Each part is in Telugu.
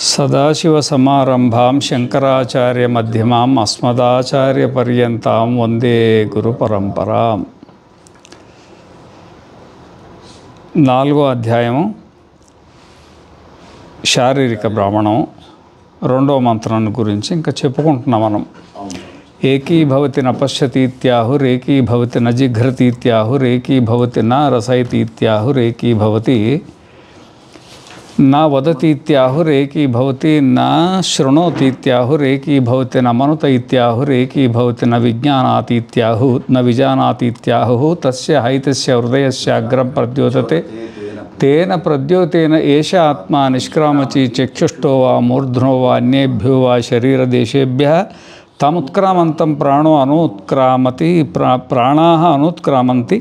సదాశివసమారంభాం శంకరాచార్యమధ్యమాం అస్మదాచార్యపర్యంతాం వందే గురుపరంపరాం. 4వ అధ్యాయము శారీరక బ్రాహ్మణం 2వ మంత్రం గురించి ఇంకా చెప్పుకుంటున్నాం మనం. ఏకీభవతి నపశ్యతీత్యాహురేకీభవతి నజిఘ్రతీత్యాహురేకీభవతి న రసైతీత్యాహురేకీభవతి నా వదతీత్యాహురేకీభవతి నా శృణోతీత్యాహురేకీభవతి న మనుతైత్యాహురేకీభవతి న విజ్ఞానాతీత్యాహు న విజానాతీత్యాహు తస్య హైతస్య హృదయస్యాగ్రం ప్రద్యోతతే తేన ప్రద్యోతేన ఏష ఆత్మా నిష్క్రామచి చక్షుష్టో వా మూర్ధ్నో వా అన్యేభ్యో వా శరీరదేశేభ్యః తముత్క్రామంతం ప్రాణో అనుత్క్రామతి ప్రాణాః అనుత్క్రామంతి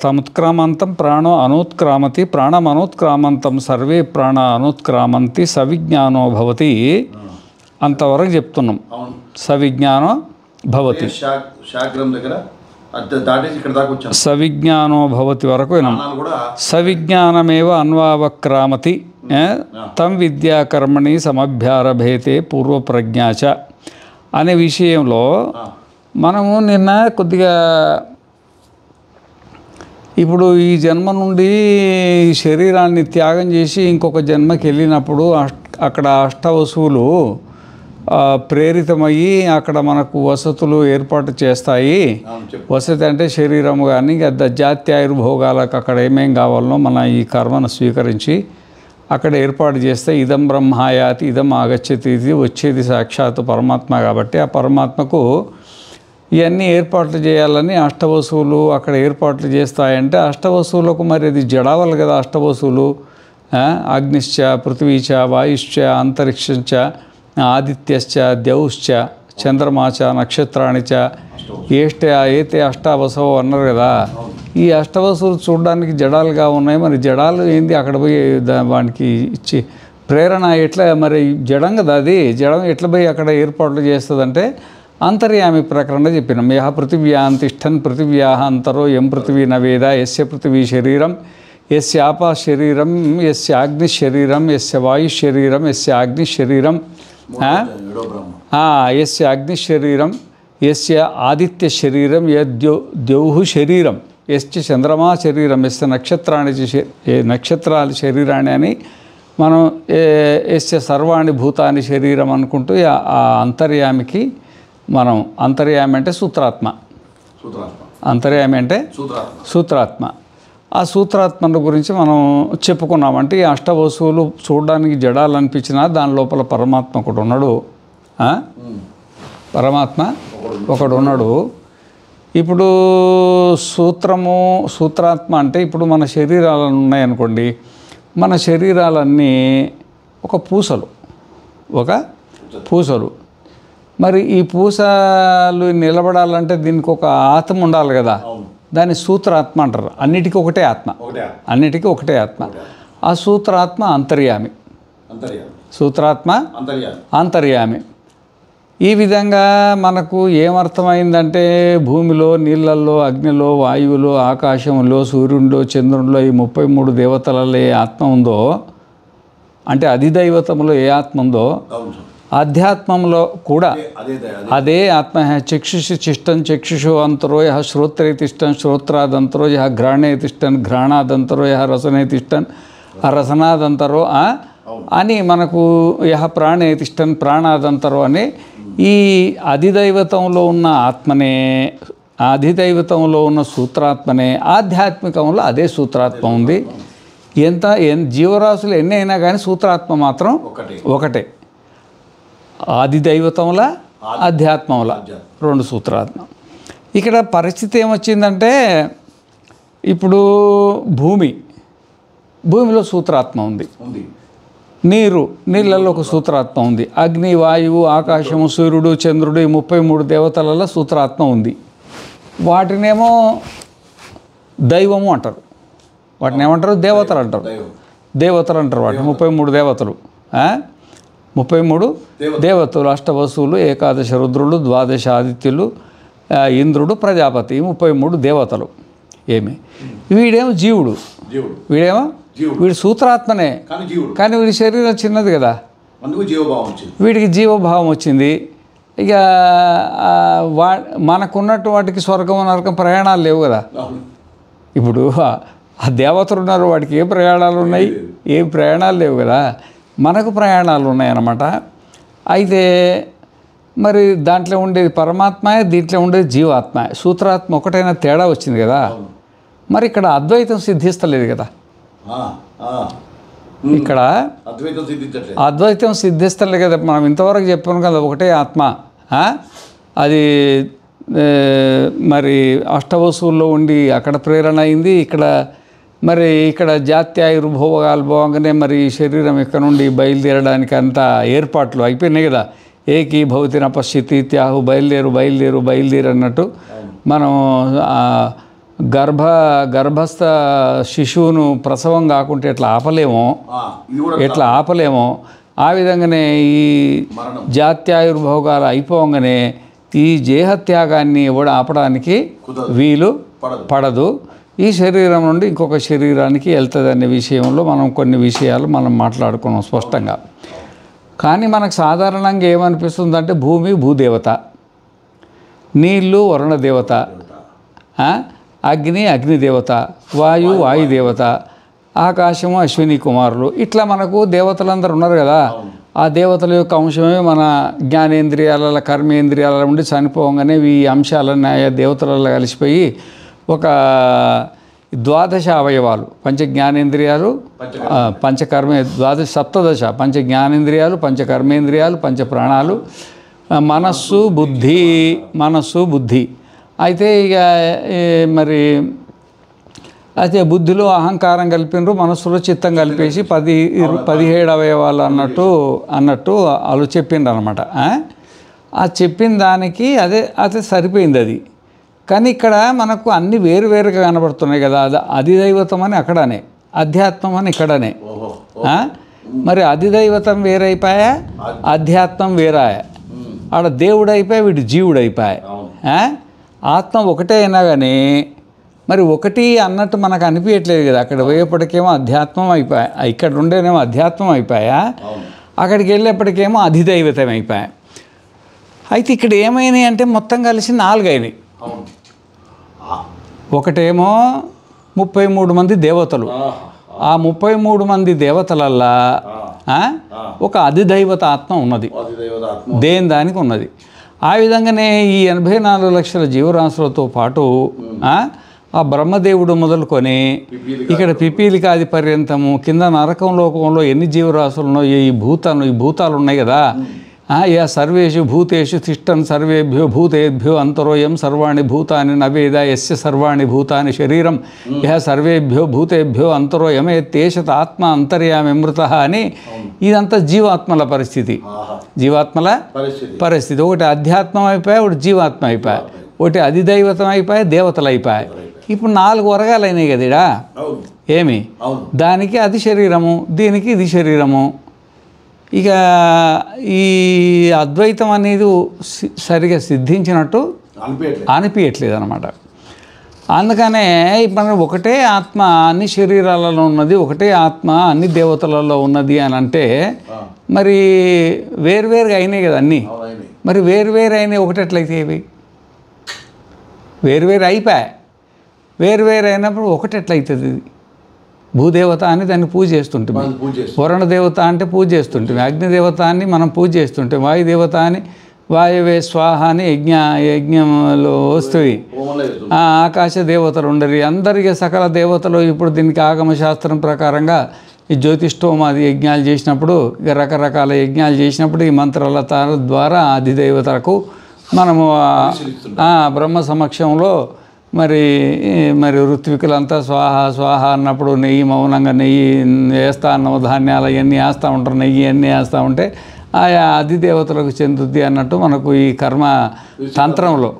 తముత్క్రామంతం ప్రాణో అనుత్క్రామతి ప్రాణమనుత్క్రామంతం సర్వే ప్రాణ అనుత్క్రామంతి సవిజ్ఞానో భవతి. అంతవరకు చెప్తున్నాం. సవిజ్ఞానో భవతి, సవిజ్ఞానో భవతి వరకు విన్నాం. సవిజ్ఞానమేవ అన్వావక్రామతి తం విద్యాకర్మణి సమభ్యారభేతే పూర్వప్రజ్ఞాచ అనే విషయంలో మనము నిన్న కొద్దిగా ఇప్పుడు ఈ జన్మ నుండి శరీరాన్ని త్యాగం చేసి ఇంకొక జన్మకి వెళ్ళినప్పుడు అక్కడ అష్టవసువులు ప్రేరితమయ్యి అక్కడ మనకు వసతులు ఏర్పాటు చేస్తాయి. వసతి అంటే శరీరం కానీ జాత్యాయుర్భోగాలకు అక్కడ ఏమేం కావాలనో మన ఈ కర్మను స్వీకరించి అక్కడ ఏర్పాటు చేస్తే ఇదం బ్రహ్మాయాతి ఇదం ఆగచ్చతి, ఇది వచ్చేది సాక్షాత్తు పరమాత్మ కాబట్టి ఆ పరమాత్మకు ఇవన్నీ ఏర్పాట్లు చేయాలని అష్టవసువులు అక్కడ ఏర్పాట్లు చేస్తాయంటే అష్టవసువులకు మరి అది జడావాలి కదా. అష్టవసువులు అగ్నిశ్చ పృథ్వీచ వాయుశ్చ అంతరిక్షంచ ఆదిత్యశ్చ ద్యౌశ్చ చంద్రమాచ నక్షత్రాణిచ ఏతే అష్టావసవు అన్నారు కదా. ఈ అష్టవసువులు చూడడానికి జడాలుగా ఉన్నాయి. మరి జడాలు ఏంది అక్కడ పోయి వానికి ఇచ్చి ప్రేరణ ఎట్లా మరి జడం కదా, అది జడం ఎట్లా పోయి అక్కడ ఏర్పాట్లు చేస్తుందంటే అంతర్యామి ప్రకరణ చెప్పినాం. యహ పృథివ్యాం తిష్టన్ పృథివ్యాః అంతరో యం పృథివీ న వేద యస్య పృథివీ శరీరం యస్య ఆపా శరీరం యస్య అగ్ని శరీరం యస్య వాయు శరీరం యస్య అగ్ని శరీరం యస్య అగ్ని శరీరం యస్య ఆదిత్య శరీరం యద్యౌః శరీరం యస్య చంద్రమా శరీరం యస్య నక్షత్రాలు శరీరాన్ని అని మనం యస్య సర్వాణి భూతాని శరీరం అనుకుంటూ ఆ అంతర్యామికి మనం అంతర్యామి అంటే సూత్రాత్మ, అంతర్యామి అంటే సూత్రాత్మ. ఆ సూత్రాత్మల గురించి మనం చెప్పుకున్నామంటే ఈ అష్టవసువులు చూడడానికి జడాలు అనిపించినా దాని లోపల పరమాత్మ ఒకడు ఉన్నాడు. పరమాత్మ ఒకడు ఉన్నాడు. ఇప్పుడు సూత్రాత్మ అంటే ఇప్పుడు మన శరీరాలు ఉన్నాయనుకోండి, మన శరీరాలన్నీ ఒక పూసలు. మరి ఈ పూసలు నిలబడాలంటే దీనికి ఒక ఆత్మ ఉండాలి కదా, దాన్ని సూత్రాత్మ అంటారు. అన్నిటికీ ఒకటే ఆత్మ. ఆ సూత్రాత్మ అంతర్యామి, సూత్రాత్మ అంతర్యామి. ఈ విధంగా మనకు ఏమర్థమైందంటే భూమిలో, నీళ్ళల్లో, అగ్నిలో, వాయువులో, ఆకాశంలో, సూర్యుడిలో, చంద్రుడిలో ఈ 33 దేవతలలో ఏ ఆత్మ ఉందో, అంటే అధిదైవతంలో ఏ ఆత్మ ఉందో ఆధ్యాత్మంలో కూడా అదే ఆత్మ. చక్షుషి తిష్టం చక్షుషో అంతరో యహ శ్రోత్రే తిష్టం శ్రోత్రాదంతరో యహ ఘ్రాణే తిష్టన్ ఘ్రాణాదంతరో యహ రసనే తిష్టన్ రసనాదంతరో అని మనకు యహ ప్రాణే తిష్టన్ ప్రాణాదంతరో అని ఈ అధిదైవతంలో ఉన్న ఆత్మనే, అధిదైవతంలో ఉన్న సూత్రాత్మనే ఆధ్యాత్మికంలో అదే సూత్రాత్మ ఉంది. జీవరాశులు ఎన్ని అయినా కానీ సూత్రాత్మ మాత్రం ఒకటే. ఆదిదైవతంలా అధ్యాత్మంలా 2 సూత్రాత్మ. ఇక్కడ పరిస్థితి ఏమొచ్చిందంటే ఇప్పుడు భూమిలో సూత్రాత్మ ఉంది, నీళ్ళల్లో ఒక సూత్రాత్మ ఉంది, అగ్ని, వాయువు, ఆకాశము, సూర్యుడు, చంద్రుడు ఈ 33 దేవతలలో సూత్రాత్మ ఉంది. వాటినేమో దైవము అంటారు, వాటిని ఏమంటారు దేవతలు అంటారు వాటిని 33 దేవతలు. 33 దేవతలు, అష్టవసువులు, ఏకాదశ రుద్రులు, 12 ఆదిత్యులు, ఇంద్రుడు, ప్రజాపతి, 33 దేవతలు. వీడేమో జీవుడు, వీడు సూత్రాత్మనే, కానీ వీడి శరీరం చిన్నది కదా, వీడికి జీవభావం వచ్చింది. ఇక మనకున్నట్టు వాటికి స్వర్గం నరకం ప్రయాణాలు లేవు కదా. ఇప్పుడు ఆ దేవతలు ఉన్నారు, వాడికి ఏ ప్రయాణాలు ఉన్నాయి? ఏం ప్రయాణాలు లేవు కదా. మనకు ప్రయాణాలు ఉన్నాయన్నమాట. అయితే మరి దాంట్లో ఉండేది పరమాత్మయే, దీంట్లో ఉండేది జీవాత్మ. సూత్రాత్మ ఒకటైనా తేడా వచ్చింది కదా. మరి ఇక్కడ అద్వైతం సిద్ధిస్తలేదు కదా. ఇక్కడ అద్వైతం సిద్ధిస్తలేదు కదా. మనం ఇంతవరకు చెప్పాను కదా, ఒకటే ఆత్మ. అది మరి అష్టవసువుల్లో ఉండి అక్కడ ప్రేరణ అయింది. ఇక్కడ జాత్యాయుర్భోగాలు పోగానే మరి శరీరం ఇక్కడ నుండి బయలుదేరడానికి అంతా ఏర్పాట్లు అయిపోయినాయి కదా. ఏకీ భౌతిన పశ్చితి త్యాహు, బయలుదేరు అన్నట్టు మనం గర్భస్థ శిశువును ప్రసవం కాకుంటే ఎట్లా ఆపలేమో ఆ విధంగానే ఈ జాత్యాయుర్భోగాలు అయిపోగానే ఈ దేహత్యాగాన్ని ఎవడు ఆపడానికి వీలు పడదు. ఈ శరీరం నుండి ఇంకొక శరీరానికి వెళ్తుంది అనే విషయంలో మనం కొన్ని విషయాలు మనం మాట్లాడుకున్నాం స్పష్టంగా. కానీ మనకు సాధారణంగా ఏమనిపిస్తుందంటే భూమి భూదేవత, నీళ్ళు వరుణదేవత, అగ్ని అగ్నిదేవత, వాయుదేవత, ఆకాశము అశ్విని కుమారులు, ఇట్లా మనకు దేవతలందరూ ఉన్నారు కదా. ఆ దేవతల యొక్క అంశమే మన జ్ఞానేంద్రియాల కర్మేంద్రియాల నుండి చనిపోగానే ఈ అంశాలన్నీ ఆయా దేవతలలో కలిసిపోయి ఒక 12 అవయవాలు, పంచజ్ఞానేంద్రియాలు, పంచకర్మ, 17 పంచ జ్ఞానేంద్రియాలు, పంచకర్మేంద్రియాలు, పంచప్రాణాలు, మనస్సు బుద్ధి. అయితే ఇక మరి అయితే బుద్ధిలో అహంకారం కలిపినరు, మనస్సులో చిత్తం కలిపేసి 17 అవయవాలు అన్నట్టు వాళ్ళు చెప్పిండ్రు అనమాట. ఆ చెప్పిన దానికి అదే సరిపోయింది అది. కానీ ఇక్కడ మనకు అన్ని వేరువేరుగా కనబడుతున్నాయి కదా. అధిదైవతం అని అక్కడనే, అధ్యాత్మం అని ఇక్కడనే. మరి అధిదైవతం వేరైపోయా, అధ్యాత్మం వేరాయా. ఆడ దేవుడు అయిపోయా, వీడు జీవుడు అయిపోయా. ఆత్మ ఒకటే అయినా కానీ మరి ఒకటి అన్నట్టు మనకు అనిపించట్లేదు కదా. అక్కడ పోయేప్పటికేమో అధ్యాత్మం అయిపోయా, ఇక్కడ ఉండేనేమో అధ్యాత్మం అయిపోయా, అక్కడికి వెళ్ళేప్పటికేమో అధిదైవతం అయిపోయా. అయితే ఇక్కడ ఏమైనాయి అంటే మొత్తం కలిసి 4 అయినాయి. ఒకటేమో 33 మంది దేవతలు. ఆ 33 మంది దేవతలల్లా ఒక అధిదైవత ఆత్మ ఉన్నది, దానికి ఉన్నది. ఆ విధంగానే ఈ 84 లక్షల జీవరాశులతో పాటు ఆ బ్రహ్మదేవుడు మొదలుకొని ఇక్కడ పిపీలికాది పర్యంతము కింద నరకం లోకంలో ఎన్ని జీవరాశులున్నో ఈ భూతాలు ఉన్నాయి కదా. యా సర్వేషు భూతేషు తిష్టన్ సర్వేభ్యో భూతేభ్యో అంతరోయం సర్వాణి భూతాని నవేద యస్య సర్వాణి భూతాని శరీరం యహ సర్వేభ్యో భూతేభ్యో అంతరోయమేతేషత ఆత్మ అంతర్యామిమృత అని ఇదంతా జీవాత్మల పరిస్థితి. ఒకటి అధ్యాత్మం అయిపోయా, ఒకటి జీవాత్మ అయిపోయా, ఒకటి అధిదైవతం అయిపోయా, దేవతలు అయిపోయా. ఇప్పుడు 4 వర్గాలు అయినాయి కదా. ఏమి దానికి అది శరీరము, దీనికి ఇది శరీరము. ఇక ఈ అద్వైతం అనేది సరిగా సిద్ధించినట్టు అనిపించట్లేదు అన్నమాట. అందుకనే ఇప్పుడు ఒకటే ఆత్మ అన్ని శరీరాలలో ఉన్నది, ఒకటే ఆత్మ అన్ని దేవతలలో ఉన్నది అని అంటే మరి వేరువేరుగా అయినాయి కదా అన్నీ. మరి వేరువేరు అయినాయి ఒకటి ఎట్లయితే ఇవి వేరువేరు అయిపోయాయి. వేరువేరు అయినప్పుడు ఒకటి ఎట్లయితుంది? ఇది భూదేవత అని దాన్ని పూజ చేస్తుంటాం, వరుణ దేవత అంటే పూజ చేస్తుంటాం, అగ్నిదేవత అని మనం పూజ చేస్తుంటాం, వాయుదేవత అని వాయువే స్వాహ అని యజ్ఞంలో వస్తుంది. ఆకాశ దేవతలు ఉండరు అందరికీ, సకల దేవతలు. ఇప్పుడు దీనికి ఆగమశాస్త్రం ప్రకారంగా ఈ జ్యోతిష్ఠోమాది యజ్ఞాలు చేసినప్పుడు, ఇక రకరకాల యజ్ఞాలు చేసినప్పుడు ఈ మంత్రాల ద్వారా అధిదేవతలకు మనము బ్రహ్మ సమక్షంలో మరి ఋత్వికులంతా స్వాహ అన్నప్పుడు నెయ్యి మౌనంగా నెయ్యి వేస్తా అన్నము, ధాన్యాలు అవన్నీ వేస్తూ ఉంటారు, నెయ్యి అన్నీ వేస్తూ ఉంటే ఆయా అధిదేవతలకు చెందుద్ది అన్నట్టు మనకు ఈ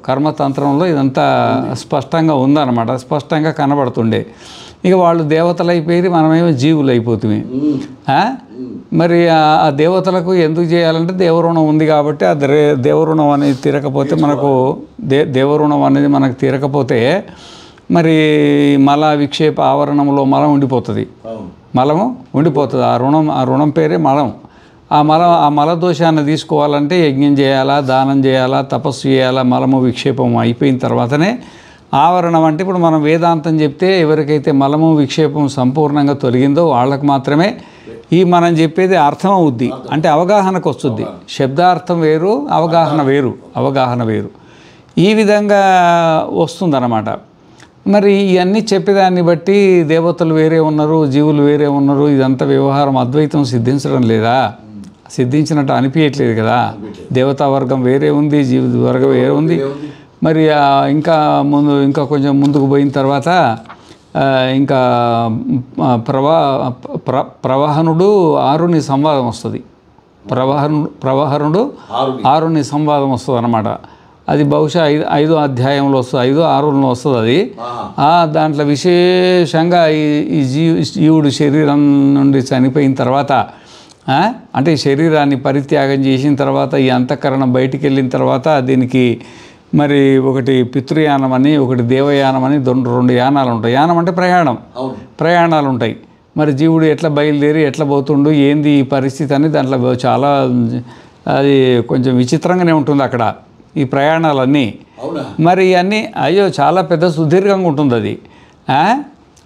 కర్మతంత్రంలో ఇదంతా స్పష్టంగా ఉందన్నమాట, స్పష్టంగా కనబడుతుండే. ఇక వాళ్ళు దేవతలు అయిపోయి మనమేమో జీవులు అయిపోతుంది. మరి ఆ దేవతలకు ఎందుకు చేయాలంటే దేవరుణం ఉంది కాబట్టి ఆ దేవరుణం అనేది తీరకపోతే మనకు దేవరుణం అనేది మనకు తీరకపోతే మరి మల విక్షేప ఆవరణంలో మలం ఉండిపోతుంది. మలము ఉండిపోతుంది. ఆ రుణం పేరే మలం. ఆ మలదోషాన్ని తీసుకోవాలంటే యజ్ఞం చేయాలా, దానం చేయాలా, తపస్సు చేయాలా. మలము విక్షేపం అయిపోయిన తర్వాతనే ఆవరణం. అంటే ఇప్పుడు మనం వేదాంతం చెప్తే ఎవరికైతే మలము విక్షేపం సంపూర్ణంగా తొలగిందో వాళ్ళకు మాత్రమే ఈ మనం చెప్పేది అర్థం అవుద్ది, అంటే అవగాహనకు వస్తుంది. శబ్దార్థం వేరు, అవగాహన వేరు. ఈ విధంగా వస్తుందన్నమాట. మరి ఇవన్నీ చెప్పేదాన్ని బట్టి దేవతలు వేరే ఉన్నారు, జీవులు వేరే ఉన్నారు, ఇదంతా వ్యవహారం అద్వైతం సిద్ధించడం లేదా? సిద్ధించినట్టు అనిపించట్లేదు కదా. దేవతా వర్గం వేరే ఉంది, జీవ వర్గం వేరే ఉంది. మరి ఇంకా కొంచెం ముందుకు పోయిన తర్వాత ఇంకా ప్రవాహనుడు ఆరుని సంవాదం వస్తుంది. ప్రవాహనుడు ఆరుని సంవాదం వస్తుంది అన్నమాట. అది బహుశా 5వ అధ్యాయంలో వస్తుంది, 5, 6లో వస్తుంది అది. దాంట్లో విశేషంగా ఈ జీవుడు శరీరం నుండి చనిపోయిన తర్వాత, అంటే శరీరాన్ని పరిత్యాగం చేసిన తర్వాత, ఈ అంతఃకరణం బయటికి వెళ్ళిన తర్వాత దీనికి మరి ఒకటి పితృయానం అని, ఒకటి దేవయానం అని 2 యానాలు ఉంటాయి. యానం అంటే ప్రయాణాలు ఉంటాయి. మరి జీవుడు ఎట్లా బయలుదేరి ఎట్లా పోతుండు, ఏంది ఈ పరిస్థితి అని దాంట్లో చాలా అది కొంచెం విచిత్రంగానే ఉంటుంది అక్కడ ఈ ప్రయాణాలన్నీ. మరి ఇవన్నీ చాలా పెద్ద సుదీర్ఘంగా ఉంటుంది అది.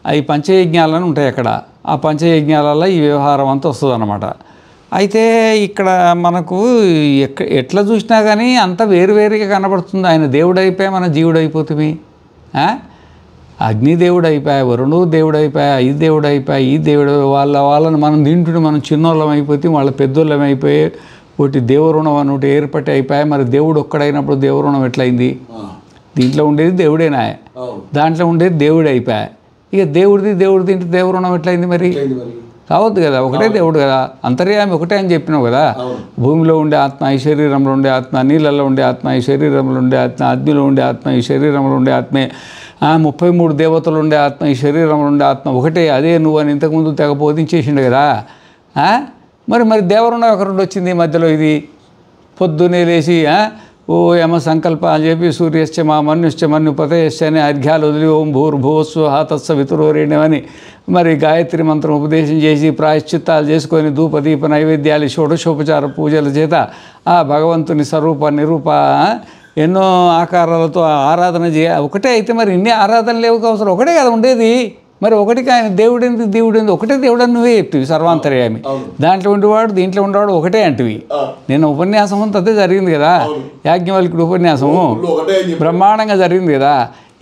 అవి పంచయజ్ఞాలని ఉంటాయి అక్కడ. ఆ పంచయజ్ఞాలలో ఈ వ్యవహారం అంతా వస్తుంది అన్నమాట. అయితే ఇక్కడ మనకు ఎట్లా చూసినా కానీ అంత వేరువేరుగా కనబడుతుంది. ఆయన దేవుడు అయిపోయా, మన జీవుడు అయిపోతుంది. అగ్నిదేవుడు అయిపోయా, వరుణుడు దేవుడు అయిపోయా, ఈ దేవుడు అయిపోయా, ఈ దేవుడు వాళ్ళని మనం తింటుంటే మనం చిన్నోళ్ళం అయిపోతే వాళ్ళ పెద్దోళ్ళం అయిపోయి ఒకటి దేవరుణం అని ఒకటి ఏర్పట్టి అయిపోయా. మరి దేవుడు ఒక్కడైనప్పుడు దేవరుణం ఎట్లయింది? దీంట్లో ఉండేది దేవుడేనా, దాంట్లో ఉండేది దేవుడే అయిపోయా. ఇక దేవుడిది ఇంటి దేవరుణం ఎట్లయింది? మరి కావద్దు కదా, ఒకటే దేవుడు కదా, అంతర్యామి ఒకటే అని చెప్పినావు కదా. భూమిలో ఉండే ఆత్మ, ఈ శరీరంలో ఉండే ఆత్మ, నీళ్ళల్లో ఉండే ఆత్మ, ఈ శరీరంలో ఉండే ఆత్మ, అగ్నిలో ఉండే ఆత్మ, ఈ శరీరంలో ఉండే ఆత్మే, 33 దేవతలు ఉండే ఆత్మ, ఈ శరీరంలో ఉండే ఆత్మ ఒకటే, అదే నువ్వు అని ఇంతకుముందు తెగ బోధించేసిండు కదా. మరి దేవరుణం ఎక్కడి వచ్చింది మధ్యలో? ఇది పొద్దునే లేచి ఓ యమ సంకల్ప అని చెప్పి సూర్యశ్చ మా మన్యుశ్చ మన్యుపతయశ్చ అని అర్ఘ్యాలు వదిలి ఓం భూర్భువస్సుః తత్సవితుర్వరేణ్యమని మరి గాయత్రి మంత్రం ఉపదేశం చేసి ప్రాయశ్చిత్తాలు చేసుకొని ధూపదీప నైవేద్యాలు షోడశోపచార పూజల చేత ఆ భగవంతుని స్వరూప నిరూప ఎన్నో ఆకారాలతో ఆరాధన ఒకటే. అయితే మరి ఇన్ని ఆరాధన లేవు అవసరం, ఒకటే కదా ఉండేది. మరి ఒకటికి ఆయన దేవుడేంది ఒకటే దేవుడు అని నువ్వే చెప్తివి. సర్వాంతర్యామి, దాంట్లో ఉండేవాడు దీంట్లో ఉండేవాడు ఒకటే అంటివి. నేను ఉపన్యాసం అంతా అదే జరిగింది కదా, యాజ్ఞవల్క్యుడి ఉపన్యాసము బ్రహ్మాండంగా జరిగింది కదా.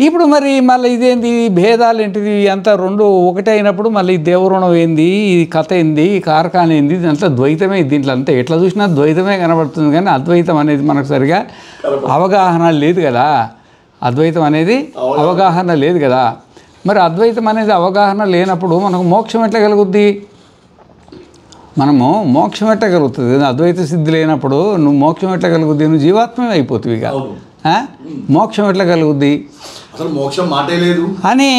ఇప్పుడు మరి మళ్ళీ ఇదేంది, భేదాలు ఏంటిది, అంత 2 ఒకటే అయినప్పుడు మళ్ళీ దేవరుణం ఏంది, ఈ కథ ఏంది, ఈ కారకాన్ని ఏంది, దీంట్లో ద్వైతమే. దీంట్లో అంతా ఎట్లా చూసినా ద్వైతమే కనబడుతుంది. కానీ అద్వైతం అనేది మనకు సరిగా అవగాహన లేదు కదా. అద్వైతం అనేది అవగాహన లేదు కదా. మరి అద్వైతం అనేది అవగాహన లేనప్పుడు మనకు మోక్షం ఎట్లా కలుగుద్ది? మనము మోక్షం ఎట్లా కలుగుతుంది? అద్వైత సిద్ధి లేనప్పుడు నువ్వు మోక్షం ఎట్లా కలుగుద్ది? నువ్వు జీవాత్మే అయిపోతుంది. ఇక మోక్షం ఎట్లా కలుగుద్ది? అసలు మోక్షం మాటే లేదు అని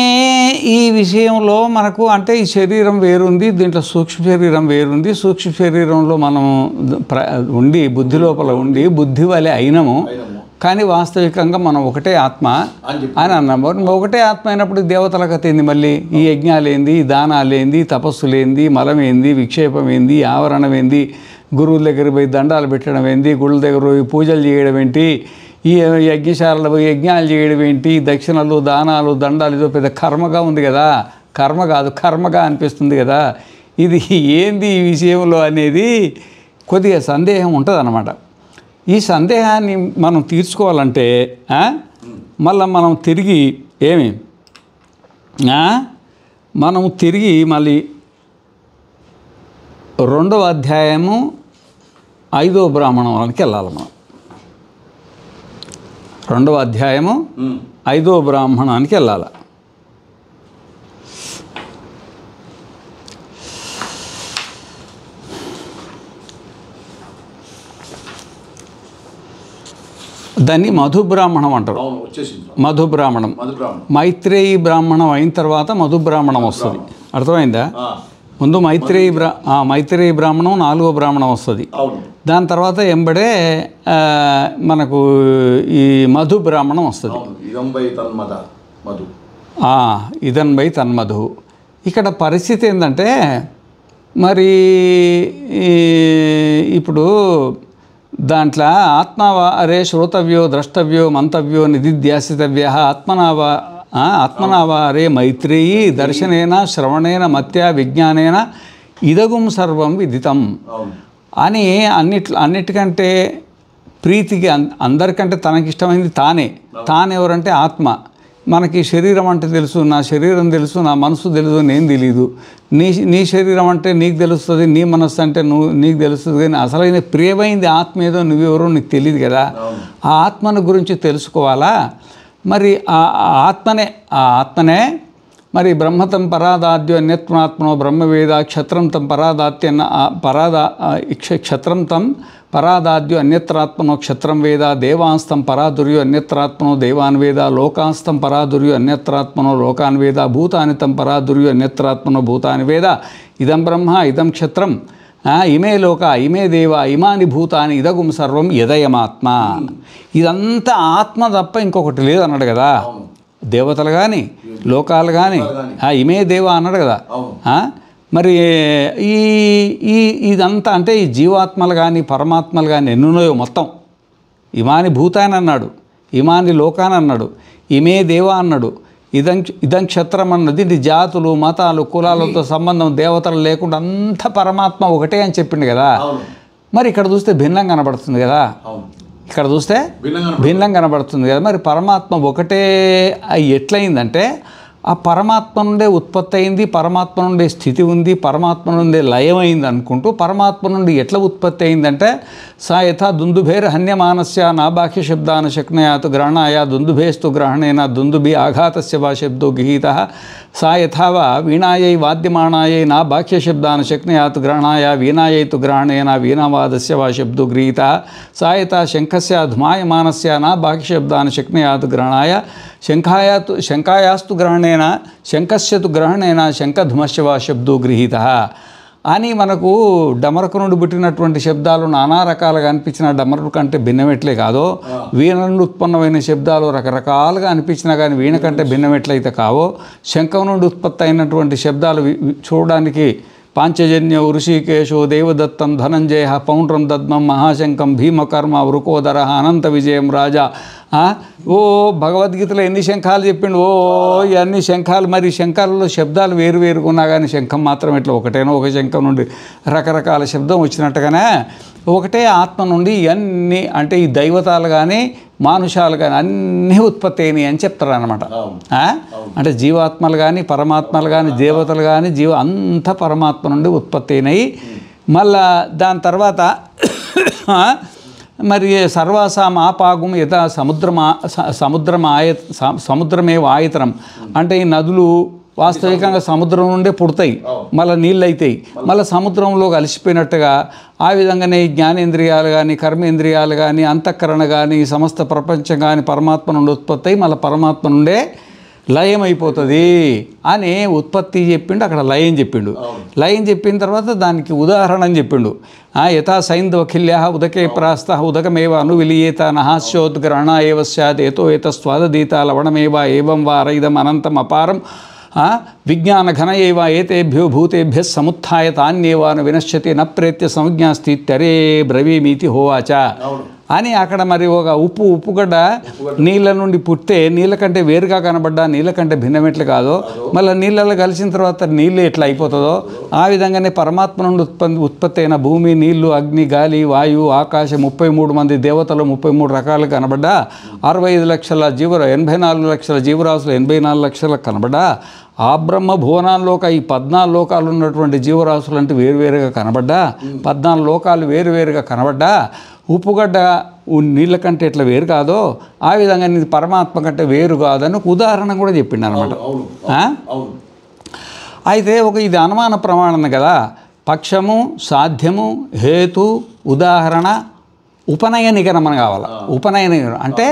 ఈ విషయంలో మనకు, అంటే ఈ శరీరం వేరుంది, దీంట్లో సూక్ష్మ శరీరం వేరుంది. సూక్ష్మ శరీరంలో మనం ఉండి బుద్ధి లోపల ఉండి బుద్ధి వలె అయినము, కానీ వాస్తవికంగా మనం ఒకటే ఆత్మ అని అన్నాము. ఒకటే ఆత్మ అయినప్పుడు దేవతల కథ ఏంది? మళ్ళీ ఈ యజ్ఞాలు ఏంది, ఈ దానాలు ఏంది, తపస్సులు ఏంది, మలం ఏంది, విక్షేపం ఏంది, ఆవరణం ఏంది, గురువుల దగ్గర పోయి దండాలు పెట్టడం ఏంది, గుళ్ళ దగ్గర పోయి పూజలు చేయడం ఏంటి, ఈ యజ్ఞశాలలో పోయి యజ్ఞాలు చేయడం ఏంటి, దక్షిణలు దానాలు దండాలు, ఇదో పెద్ద కర్మగా ఉంది కదా. కర్మ కాదు, కర్మగా అనిపిస్తుంది కదా. ఇది ఏంది ఈ విషయంలో అనేది కొద్దిగా సందేహం ఉంటుంది అన్నమాట. ఈ సందేహాన్ని మనం తీర్చుకోవాలంటే మళ్ళీ మనం తిరిగి మళ్ళీ 2వ అధ్యాయము 5వ బ్రాహ్మణానికి వెళ్ళాలి. మనం 2వ అధ్యాయము 5వ బ్రాహ్మణానికి వెళ్ళాలి. దాన్ని మధుబ్రాహ్మణం అంటారు. మధుబ్రాహ్మణం, మైత్రేయి బ్రాహ్మణం అయిన తర్వాత మధుబ్రాహ్మణం వస్తుంది. అర్థమైందా? ముందు మైత్రేయి బ్రాహ్మణం 4వ బ్రాహ్మణం వస్తుంది. దాని తర్వాత ఎంబడే మనకు ఈ మధు బ్రాహ్మణం వస్తుంది. ఇదన్ బై తన్మధు. ఇక్కడ పరిస్థితి ఏంటంటే మరి ఇప్పుడు దాంట్లో అరే శ్రోతవ్యో ద్రష్టవ్యో మంతవ్యో నిధిధ్యాసితవ్య ఆత్మనావా అరే మైత్రేయీ దర్శనేన శ్రవణేన మత్యా విజ్ఞానేన ఇదగుం సర్వం విదితం అని అన్నిటికంటే ప్రీతికి అందరికంటే తనకిష్టమైంది తానెవరంటే ఆత్మ. మనకి శరీరం అంటే తెలుసు, నా శరీరం తెలుసు, నా మనసు తెలుసు, నేను తెలీదు. నీ శరీరం అంటే నీకు తెలుస్తుంది, నీ మనస్సు అంటే నీకు తెలుస్తుంది. కానీ అసలైన ప్రియమైంది ఆత్మ ఏదో నువ్వెవరో నీకు తెలియదు కదా. ఆ ఆత్మను గురించి తెలుసుకోవాలా. మరి ఆ ఆత్మనే మరి బ్రహ్మతం పరాదాద్యో అన్యత్మాత్మనో బ్రహ్మవేద క్షత్రం తం క్షత్రం తం పరాదాద్యో అన్యత్రాత్మనో క్షత్రం వేద దేవాంస్తం పరాదుర్యో అన్యత్రాత్మనో దేవాన్ వేద లోకాంస్తం పరాదుర్యో అన్యత్రాత్మనో లోకాన్ వేద భూతాని తం పరాదుర్యో అన్యత్రాత్మనో భూతాని వేద ఇదం బ్రహ్మ ఇదం క్షత్రం ఇమే లోక ఇమే దేవ ఇమాని భూతాని ఇదగుం సర్వం యదయమాత్మ. ఇదంతా ఆత్మ తప్ప ఇంకొకటి లేదు అన్నాడు కదా. దేవతలు కానీ లోకాలు కానీ ఇమే దేవ అన్నాడు కదా. మరి ఇదంతా అంటే ఈ జీవాత్మలు కానీ పరమాత్మలు కానీ ఎన్నున్నాయో మొత్తం. ఇమాని భూతాన్ని అన్నాడు, ఇమాని లోకాన్ని అన్నాడు, ఇమే దేవ అన్నాడు, ఇదం క్షత్రం అన్నది. ఇది జాతులు మతాలు కులాలతో సంబంధం దేవతలు లేకుండా అంత పరమాత్మ ఒకటే అని చెప్పిండు కదా. మరి ఇక్కడ చూస్తే భిన్నం కనబడుతుంది కదా. ఇక్కడ చూస్తే భిన్నం కనబడుతుంది కదా. మరి పరమాత్మ ఒకటే ఎట్లయిందంటే ఆ పరమాత్మ నుండే ఉత్పత్తి అయింది, పరమాత్మ నుండే స్థితి ఉంది, పరమాత్మ నుండే లయమైంది అనుకుంటూ పరమాత్మ నుండి ఎట్లా ఉత్పత్తి అయిందంటే సా యథా దుందుభేర్ హన్యమానస్య నా బాహ్య శబ్దాన శక్నయాత్ గ్రహణాయ దుందుభేస్తు గ్రహణేన దుందుభి ఆఘాతస్య వా శబ్దో గృహీత సా యథావా వీణాయై వాద్యమాణాయై నా బాహ్య శబ్దాన శక్నయాత్ గ్రహణాయ వీణాయైతు గ్రహణేన వీణావాదస్య వా శబ్దో గృహీత సా యథా శంఖస్య ధుమాయమానస్య నా బాహ్య శబ్దాన శక్నయాత్ గ్రహణాయ శంఖాయాస్తు గ్రహణేన శంఖస్యతు గ్రహణేన శంఖధుమస్య వా శబ్దో గృహీత అని మనకు డమరకు నుండి పుట్టినటువంటి శబ్దాలు నానా రకాలుగా అనిపించిన డమరుడు కంటే భిన్నమెట్లే కాదో, వీణ నుండి ఉత్పన్నమైన శబ్దాలు రకరకాలుగా అనిపించినా కానీ వీణ కంటే భిన్నమెట్లయితే కావో, శంఖం నుండి ఉత్పత్తి అయినటువంటి శబ్దాలు చూడడానికి పాంచజన్య ఋషికేశో దేవదత్తం ధనంజయ పౌండ్రం దద్మం మహాశంఖం భీమకర్మ వృకోదర అనంత విజయం రాజా. ఓ భగవద్గీతలో ఎన్ని శంఖాలు చెప్పిండు. ఇవన్నీ శంఖాలు. మరి శంఖాలలో శబ్దాలు వేరువేరుగా ఉన్నా కానీ శంఖం మాత్రం ఇట్లా ఒకటేనో ఒక శంఖం నుండి రకరకాల శబ్దం వచ్చినట్టుగానే ఒకటే ఆత్మ నుండి ఇవన్నీ అంటే ఈ దైవతాలు కానీ మానుషాలు కానీ అన్నీ ఉత్పత్తి అయినాయి అని చెప్తారు అన్నమాట. అంటే జీవాత్మలు కానీ పరమాత్మలు కానీ దేవతలు కానీ అంతా పరమాత్మ నుండి ఉత్పత్తి అయినాయి. మళ్ళా దాని తర్వాత మరి సర్వాసాం ఆపాగం యథా సముద్రమేవ ఆయతనం అంటే ఈ నదులు వాస్తవికంగా సముద్రం నుండే పుడతాయి, మళ్ళీ నీళ్ళు అవుతాయి, మళ్ళీ సముద్రంలో కలిసిపోయినట్టుగా ఆ విధంగానే జ్ఞానేంద్రియాలు కానీ కర్మేంద్రియాలు కానీ అంతఃకరణ కానీ సమస్త ప్రపంచం కానీ పరమాత్మ నుండి ఉత్పత్తి అయి మళ్ళీ పరమాత్మ నుండే లయం అయిపోతుంది అని ఉత్పత్తి చెప్పిండు. అక్కడ లయం చెప్పిండు. లయం చెప్పిన తర్వాత దానికి ఉదాహరణ అని చెప్పిండు. యథా సైంధవఖిల్య ఉదకే ప్రాస్త ఉదకమేవ అనువిలీయేత నహాస్యోద్గ్రహణ ఏవ స్యాత్ ఏతో ఏతస్వాదీత లవణమేవ ఏవం వా అరైదం అనంతం అపారం విజ్ఞాన ఘన ఏవ ఏతేభ్యో భూతేభ్య సముత్థాయ తాన్యేవాన వినశ్యతి న ప్రేత్య సంజ్ఞాస్తి తరే బ్రవీమీతి హోవాచ అని అక్కడ మరి ఒక ఉప్పుగడ్డ నీళ్ళ నుండి పుట్టే నీళ్ళ కంటే వేరుగా కనబడ్డా నీళ్ళ కంటే భిన్నమెట్లు కాదో, మళ్ళీ నీళ్ళలో కలిసిన తర్వాత నీళ్ళు ఎట్లా అయిపోతుందో ఆ విధంగానే పరమాత్మ నుండి ఉత్పత్తి అయిన భూమి, నీళ్లు, అగ్ని, గాలి, వాయువు, ఆకాశం 33 మంది దేవతలు 33 రకాలు కనబడ్డా 65 లక్షల 84 లక్షల జీవరాశులు 84 లక్షలకు కనబడ్డా ఆ బ్రహ్మ భువనాల్లోక ఈ 14 లోకాలు ఉన్నటువంటి జీవరాశులు అంటే వేరువేరుగా కనబడ్డా 14 లోకాలు వేరువేరుగా కనబడ్డా ఉప్పుగడ్డ నీళ్ళ కంటే ఎట్లా వేరు కాదో ఆ విధంగా నీ పరమాత్మ కంటే వేరు కాదని ఒక ఉదాహరణ కూడా చెప్పిండు అనమాట. అయితే ఇది అనుమాన ప్రమాణం కదా. పక్షము, సాధ్యము, హేతు, ఉదాహరణ, ఉపనయ నిగమనం కావాలి. ఉపనయ నిగమనం అంటే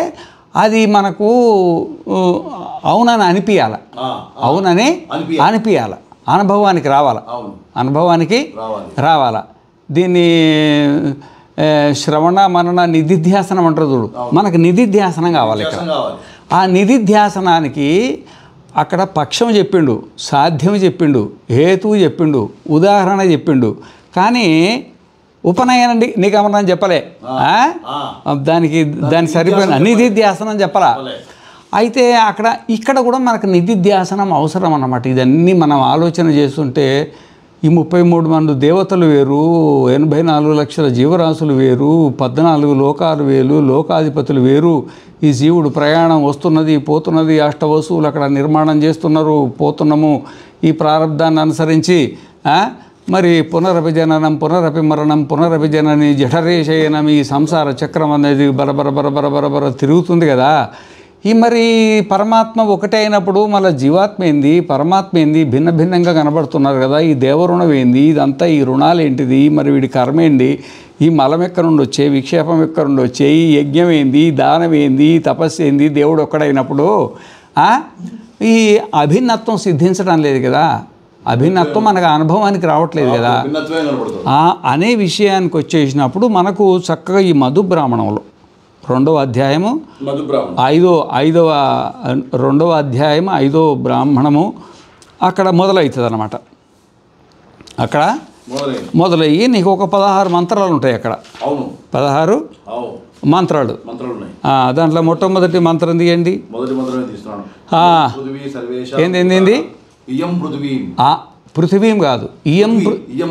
అది మనకు అవునని అనిపించాలి, అవునని అనిపించాలి, అనుభవానికి అనుభవానికి రావాలా. దీన్ని శ్రవణ మనన నిధిధ్యాసనం అంటారు చూడు. మనకు నిధిధ్యాసనం కావాలి. ఇక్కడ ఆ నిధిధ్యాసనానికి అక్కడ పక్షం చెప్పిండు, సాధ్యం చెప్పిండు, హేతువు చెప్పిండు, ఉదాహరణ చెప్పిండు. కానీ ఉపనయన నిగమనం చెప్పలే. దానికి సరిపోయిన నిధిధ్యాసనం చెప్పలా. అయితే ఇక్కడ కూడా మనకు నిధిధ్యాసనం అవసరం అన్నమాట. ఇదన్నీ మనం ఆలోచన చేస్తుంటే ఈ 33 మంది దేవతలు వేరు, 84 లక్షల జీవరాశులు వేరు, 14 లోకాలు వేరు, లోకాధిపతులు వేరు. ఈ జీవుడు ప్రయాణం వస్తున్నది పోతున్నది, అష్టవస్తువులు అక్కడ నిర్మాణం చేస్తున్నారు, పోతున్నాము ఈ ప్రారంధాన్ని అనుసరించి. మరి పునరపి జననం, పునరపి మరణం, పునరపి జనని, జఠరేశయనం, ఈ సంసార చక్రం అనేది బరబర తిరుగుతుంది కదా. ఈ మరి పరమాత్మ ఒకటే అయినప్పుడు మళ్ళీ జీవాత్మ ఏంది, పరమాత్మ ఏంది, భిన్న భిన్నంగా కనబడుతున్నారు కదా. ఈ దేవరుణం ఏంది, ఇదంతా ఈ రుణాలు ఏంటిది, మరి వీడి కర్మ ఏంటి, ఈ మలం ఎక్కడ నుండి వచ్చే, విక్షేపం ఎక్కడ నుండి వచ్చే, ఈ యజ్ఞం ఏంది, దానం ఏంది, తపస్సు ఏంది, దేవుడు ఒక్కడైనప్పుడు ఈ అభిన్నత్వం సిద్ధించడం లేదు కదా. అభిన్నత్వం మనకు అనుభవానికి రావట్లేదు కదా. అనే విషయానికి వచ్చేసినప్పుడు మనకు చక్కగా ఈ మధు బ్రాహ్మణంలో 2వ అధ్యాయము 2వ అధ్యాయం 5వ బ్రాహ్మణము అక్కడ మొదలవుతుంది అన్నమాట. అక్కడ మొదలయ్యి నీకు ఒక 16 మంత్రాలు ఉంటాయి. అక్కడ 16 మంత్రాలు. దాంట్లో మొట్టమొదటి మంత్రం తీయండి. ఏంది? పృథివీం కాదు,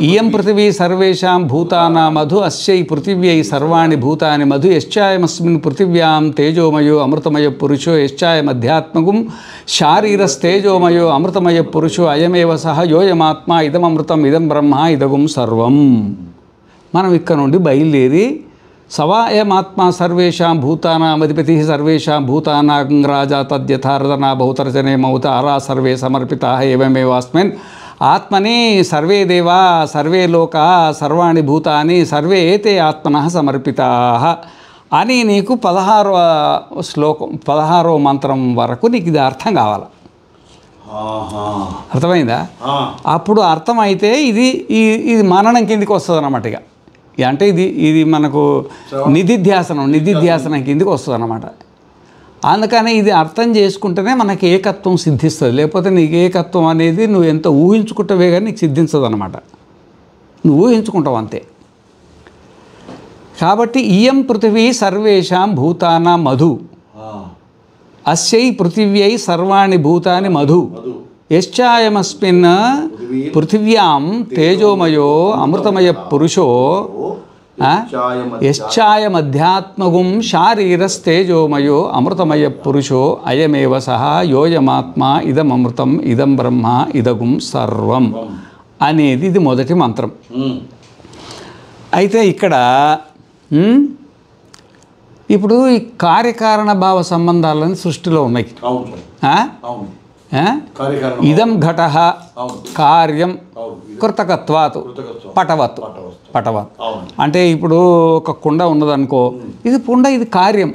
ఇయం పృథివీ సర్వేషాం భూతానా మధు అస్యై పృథివ్యై సర్వాణి భూతాని మధు యశ్చాయమస్మిన్ పృథివ్యాం తేజోమయో అమృతమయ పురుషో యశ్చాయమధ్యాత్మకం శారీరస్తేజోమయో అమృతమయ పురుషో అయమేవ సహ యోయమాత్మ ఇదమమృతం ఇదం బ్రహ్మ ఇదగుం సర్వం. మనం ఇక్కడ నుండి బయలుదేరి సవాయమాత్మ సర్వేషాం భూతానామధిపతి సర్వేషాం భూతానాం రాజా తద్యథారదనా బహుతరచనే మౌత ఆరా సర్వే సమర్పితా ఏవమేవాస్మిన్ ఆత్మని సర్వే దేవా సర్వే లోకా సర్వాణి భూతాని సర్వే ఏతే ఆత్మనః సమర్పితాః అని నీకు 16వ శ్లోకం 16వ మంత్రం వరకు నీకు ఇది అర్థం కావాలి. అర్థమైందా? అప్పుడు అర్థమైతే ఇది మననం కిందికి వస్తుంది అన్నమాట. అంటే ఇది మనకు నిధిధ్యాసనం కిందికి వస్తుంది అన్నమాట. అందుకని ఇది అర్థం చేసుకుంటేనే మనకి ఏకత్వం సిద్ధిస్తుంది. లేకపోతే నీకు ఏకత్వం అనేది నువ్వు ఎంత ఊహించుకుంటావే కానీ నీకు సిద్ధించదు అన్నమాట. నువ్వు ఊహించుకుంటావు అంతే. కాబట్టి ఇయం పృథివీ సర్వేషాం భూతానా మధు అస్యై పృథివ్యై సర్వాణి భూతాని మధు యశ్చాయమస్మిన్ పృథివ్యాం తేజోమయో అమృతమయ పురుషో యశ్చాయమధ్యాత్మగుం శారీరస్తేజోమయో అమృతమయ పురుషో అయమేవ సహ యోయమాత్మ ఇదమమృతం ఇదం బ్రహ్మ ఇదగుం సర్వం అనేది ఇది మొదటి మంత్రం. అయితే ఇక్కడ ఇప్పుడు ఈ కార్యకారణ భావ సంబంధాలని సృష్టిలో ఉన్నాయి. ఇదం ఘట కార్యం కృతకత్వాత్ పటవత్ అంటే ఇప్పుడు ఒక కుండ ఉన్నదనుకో, ఇది కుండ, ఇది కార్యం.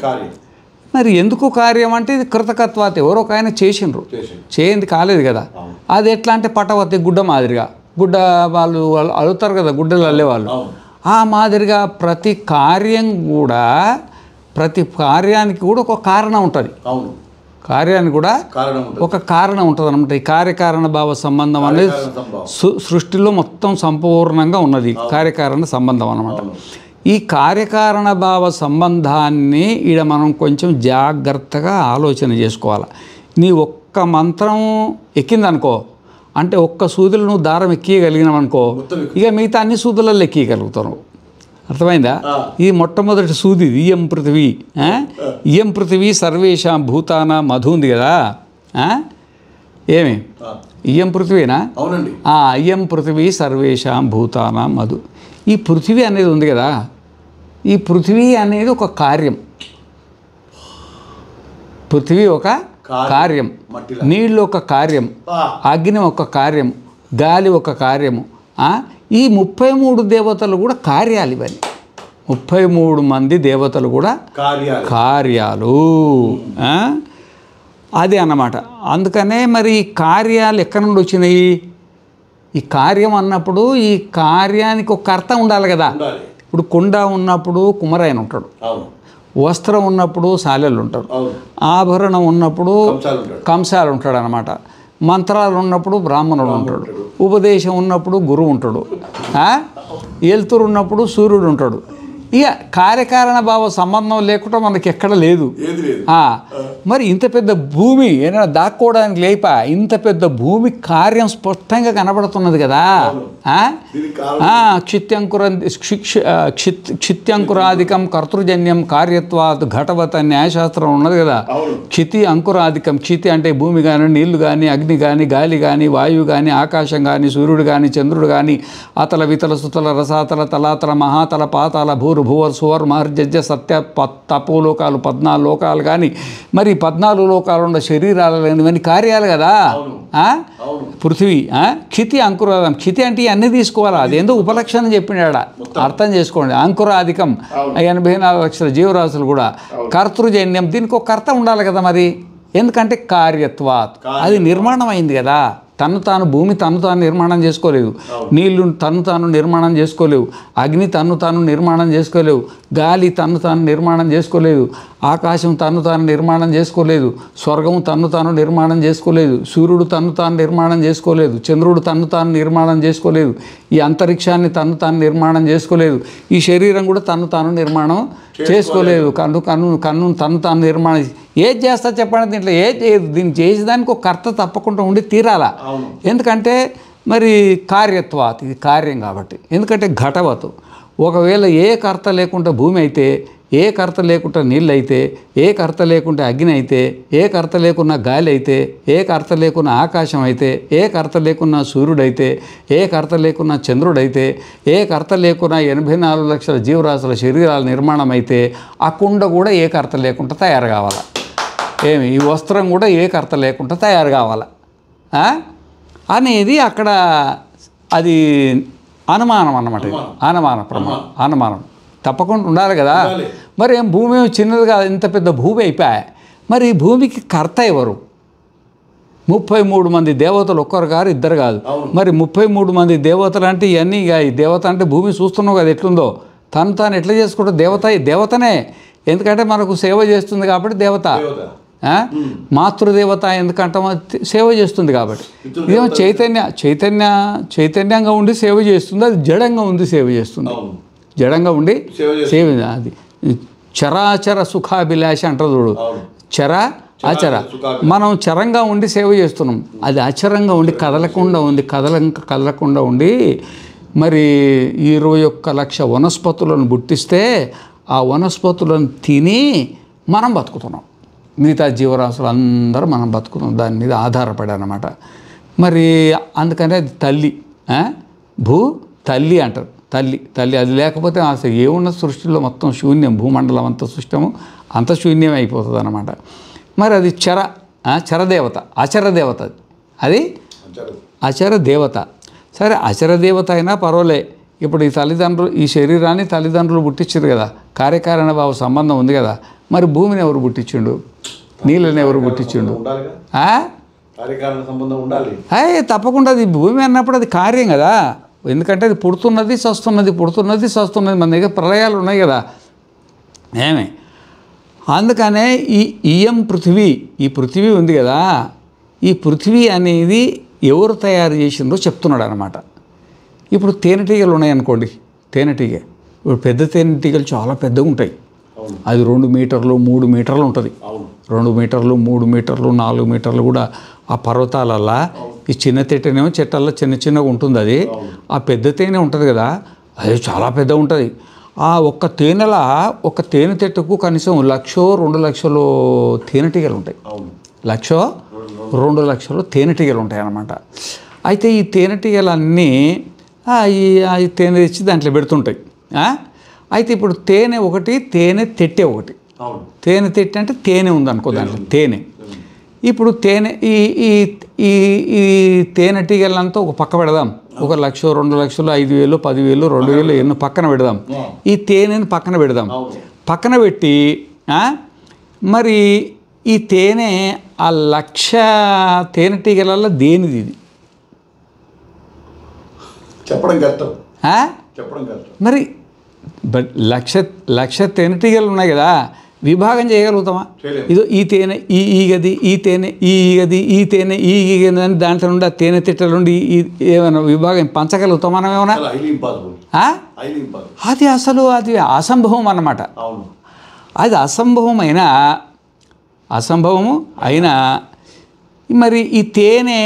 మరి ఎందుకు కార్యం అంటే ఇది కృతకత్వాత్, ఎవరో ఒక ఆయన చేసిండ్రు, చేయింది కాలేదు కదా. అది ఎట్లా అంటే పటవత్ గుడ్డ మాదిరిగా, గుడ్డ వాళ్ళు అడుగుతారు కదా గుడ్డలు అల్లేవాళ్ళు, ఆ మాదిరిగా ప్రతి కార్యానికి కూడా ఒక కారణం ఉంటుంది. కార్యానికి కూడా ఒక కారణం ఉంటుంది అనమాట. ఈ కార్యకారణ భావ సంబంధం అనేది సృష్టిలో మొత్తం సంపూర్ణంగా ఉన్నది కార్యకారణ సంబంధం అన్నమాట. ఈ కార్యకారణ భావ సంబంధాన్ని ఈడ మనం కొంచెం జాగ్రత్తగా ఆలోచన చేసుకోవాలి. నీ ఒక్క మంత్రం ఎక్కిందనుకో, అంటే ఒక్క సూదులు నువ్వు దారం ఎక్కియగలిగినావనుకో, ఇక మిగతా అన్ని సూదులలో ఎక్కియగలుగుతావు. అర్థమైందా? ఈ మొట్టమొదటి సూది ఇయం పృథివీ, ఇయం పృథివీ సర్వేషాం భూతానా మధు ఉంది కదా. ఏమి ఇయం పృథివీనా? ఇయం పృథివీ సర్వేషాం భూతానా మధు. ఈ పృథివీ అనేది ఉంది కదా, ఈ పృథివీ అనేది ఒక కార్యం. పృథివీ ఒక కార్యం, నీళ్ళు ఒక కార్యం, అగ్ని ఒక కార్యం, గాలి ఒక కార్యము. ఈ 33 దేవతలు కూడా కార్యాలు. ఇవన్నీ 33 మంది దేవతలు కూడా కార్యాలు. అది అన్నమాట. అందుకనే మరి ఈ కార్యాలు ఎక్కడి నుండి వచ్చినాయి? ఈ కార్యం అన్నప్పుడు ఈ కార్యానికి ఒక కర్త ఉండాలి కదా. ఇప్పుడు కుండ ఉన్నప్పుడు కుమ్మరాయన ఉంటాడు, వస్త్రం ఉన్నప్పుడు సాలెలు ఉంటారు, అవును. ఆభరణం ఉన్నప్పుడు కంసాలు ఉంటాడు. కంసాలు ఉంటాడు అనమాట. మంత్రాలు ఉన్నప్పుడు బ్రాహ్మణుడు ఉంటాడు, ఉపదేశం ఉన్నప్పుడు గురువు ఉంటాడు, వెలుతురు ఉన్నప్పుడు సూర్యుడు ఉంటాడు. ఇక కార్యకారణ భావ సంబంధం లేకుండా మనకి ఎక్కడ లేదు. ఏది లేదు. మరి ఇంత పెద్ద భూమి ఏదైనా దాక్కోవడానికి లేపా, ఇంత పెద్ద భూమి కార్యం స్పష్టంగా కనబడుతున్నది కదా. దీనికి కారణం క్షిత్యంకురాధికం కర్తృజన్యం కార్యత్వాత్ ఘటవత్ న్యాయశాస్త్రం ఉన్నది కదా. అవును. క్షితి అంకురాధికం, క్షితి అంటే భూమి కానీ, నీళ్లు కానీ, అగ్ని కానీ, గాలి కానీ, వాయువు కానీ, ఆకాశం కానీ, సూర్యుడు కానీ, చంద్రుడు కానీ, అతల వితల సుతల రసాతల తలాతల మహాతల పాతాల భూరు భువర్ సువర్ మహర్జజ్జ సత్య తపోలోకాలు 14 లోకాలు కానీ, మరి 14 లోకాలు ఉన్న శరీరాలు లేనివన్నీ కార్యాలు కదా. పృథివీ క్షితి అంకురాధం, క్షితి అంటే అన్నీ తీసుకోవాలా, అదేందో ఉపలక్షణం చెప్పినాడ, అర్థం చేసుకోండి. అంకురాధికం 84 లక్షల జీవరాశులు కూడా. కర్తృజన్యం, దీనికి ఒక కర్త ఉండాలి కదా మరి, ఎందుకంటే కార్యత్వాత్, అది నిర్మాణం అయింది కదా. తను తాను భూమి తను తాను నిర్మాణం చేసుకోలేవు, నీళ్లు తను తాను నిర్మాణం చేసుకోలేవు, అగ్ని తను తాను నిర్మాణం చేసుకోలేవు, గాలి తను తాను నిర్మాణం చేసుకోలేదు, ఆకాశం తను తాను నిర్మాణం చేసుకోలేదు, స్వర్గం తను తాను నిర్మాణం చేసుకోలేదు, సూర్యుడు తను తాను నిర్మాణం చేసుకోలేదు, చంద్రుడు తను తాను నిర్మాణం చేసుకోలేదు, ఈ అంతరిక్షాన్ని తను తాను నిర్మాణం చేసుకోలేదు, ఈ శరీరం కూడా తను తాను నిర్మాణం చేసుకోలేదు, కన్ను తను తాను నిర్మాణం. ఏది చేస్తా చెప్పండి, దీంట్లో ఏది చేయదు. దీన్ని చేసేదానికి ఒక కర్త తప్పకుండా ఉండి తీరాలా. ఎందుకంటే మరి కార్యత్వాత్, ఇది కార్యం కాబట్టి. ఎందుకంటే ఘటవతు, ఒకవేళ ఏ కర్త లేకుండా భూమి అయితే, ఏ కర్త లేకుండా నీళ్ళు అయితే, ఏ కర్త లేకుంటే అగ్ని అయితే, ఏ కర్త లేకున్నా గాలి అయితే, ఏ కర్త లేకున్నా ఆకాశం అయితే, ఏ కర్త లేకున్నా సూర్యుడైతే, ఏ కర్త లేకున్నా చంద్రుడైతే, ఏ కర్త లేకున్నా 84 లక్షల జీవరాశుల శరీరాల నిర్మాణం అయితే, ఆ కుండ కూడా ఏ కర్త లేకుండా తయారు కావాలా. ఏమి ఈ వస్త్రం కూడా ఏ కర్త లేకుండా తయారు కావాలా అనేది అక్కడ అది అనుమానం అన్నమాట. అనుమానం తప్పకుండా ఉండాలి కదా. మరి ఏం భూమి చిన్నది కాదు, ఇంత పెద్ద భూమి అయిపోయా. మరి ఈ భూమికి కర్త ఎవరు? 33 మంది దేవతలు, ఒక్కరు కాదు, ఇద్దరు కాదు. మరి 33 మంది దేవతలు అంటే ఇవన్నీ ఇక ఈ దేవత అంటే భూమి చూస్తున్నావు కదా ఎట్లుందో, తాను ఎట్లా చేసుకుంటా దేవతనే. ఎందుకంటే మనకు సేవ చేస్తుంది కాబట్టి దేవత. మాతృదేవత ఎందుకంటే సేవ చేస్తుంది కాబట్టి. ఇదేమో చైతన్యంగా ఉండి సేవ చేస్తుంది, అది జడంగా ఉండి సేవ చేస్తుంది. జడంగా ఉండి సేవ, అది చరాచర సుఖాభిలాష అంటారు చూడు. ఆచర, మనం చరంగా ఉండి సేవ చేస్తున్నాం, అది అచరంగా ఉండి కదలకుండా ఉండి మరి 21 లక్ష వనస్పతులను పుట్టిస్తే ఆ వనస్పతులను తిని మనం బతుకుతున్నాం. మిగతా జీవరాశులు అందరూ మనం బతుకుతున్నాం దాని మీద ఆధారపడి అన్నమాట. మరి అందుకని అది తల్లి, తల్లి అంటారు. తల్లి అది లేకపోతే అసలు ఏమున్న సృష్టిలో మొత్తం శూన్యం, భూమండలం అంత సృష్టము అంత శూన్యం అయిపోతుంది అన్నమాట. మరి అది చరదేవత, అచరదేవత, అది అచరదేవత. సరే అచరదేవత అయినా పర్వాలే. ఇప్పుడు ఈ శరీరాన్ని తల్లిదండ్రులు పుట్టించారు కదా, కార్యకారణ భావ సంబంధం ఉంది కదా. మరి భూమిని ఎవరు పుట్టించిండు, నీళ్ళని ఎవరు పుట్టించిండు? తప్పకుండా అది భూమి అన్నప్పుడు అది కార్యం కదా. ఎందుకంటే అది పుడుతున్నది చస్తున్నది. మన దగ్గర ప్రళయాలు ఉన్నాయి కదా ఏమే. అందుకనే ఈయం పృథివీ, ఈ పృథివీ ఉంది కదా, ఈ పృథివీ అనేది ఎవరు తయారు చేసిండ్రో చెప్తున్నాడు అనమాట. ఇప్పుడు తేనెటీగలు ఉన్నాయనుకోండి, తేనెటీగ ఇప్పుడు పెద్ద తేనెటీగలు చాలా పెద్దగా ఉంటాయి. అది 2 మీటర్లు 3 మీటర్లు ఉంటుంది. 2 మీటర్లు 3 మీటర్లు 4 మీటర్లు కూడా. ఆ పర్వతాలల్లా ఈ చిన్న తేనెనేమో చెట్టల్లో చిన్నగా ఉంటుంది. అది ఆ పెద్ద తేనె ఉంటుంది కదా, అది చాలా పెద్దగా ఉంటుంది. ఆ ఒక్క తేనె చెట్టుకు కనీసం 1,00,000 2,00,000 తేనెటీగలు ఉంటాయి. 1,00,000 2,00,000 తేనెటీగలు ఉంటాయి అన్నమాట. అయితే ఈ తేనెటీగలన్నీ ఈ తేనె తెచ్చి దాంట్లో పెడుతుంటాయి. అయితే ఇప్పుడు తేనె ఒకటి, తేనె తెట్టే ఒకటి. తేనె తెట్టె అంటే తేనె ఉందనుకో దాంట్లో తేనె. ఇప్పుడు ఈ తేనెటీగలంతా ఒక పక్క పెడదాం. 1,00,000 2,00,000 5,000 10,000 2,000 ఎన్నో పక్కన పెడదాం. ఈ తేనెని పక్కన పెడదాం. పక్కన పెట్టి మరి ఈ తేనె ఆ 1,00,000 తేనెటీగలలో దేనిది ఇది చెప్పడం కష్టం. మరి 1,00,000 తేనెటీగలు ఉన్నాయి కదా, విభాగం చేయగలుగుతామా? ఇదో ఈ తేనె ఈ ఈగది, ఈ తేనె ఈ ఈగది, ఈ తేనె ఈ ఈగది అని దాంట్లో నుండి ఆ తేనె తిట్టల నుండి ఏమైనా విభాగం పంచగలుగుతాం మనం ఏమైనా? అది అసలు అది అసంభవం అన్నమాట. అది అసంభవము అయినా మరి ఈ తేనె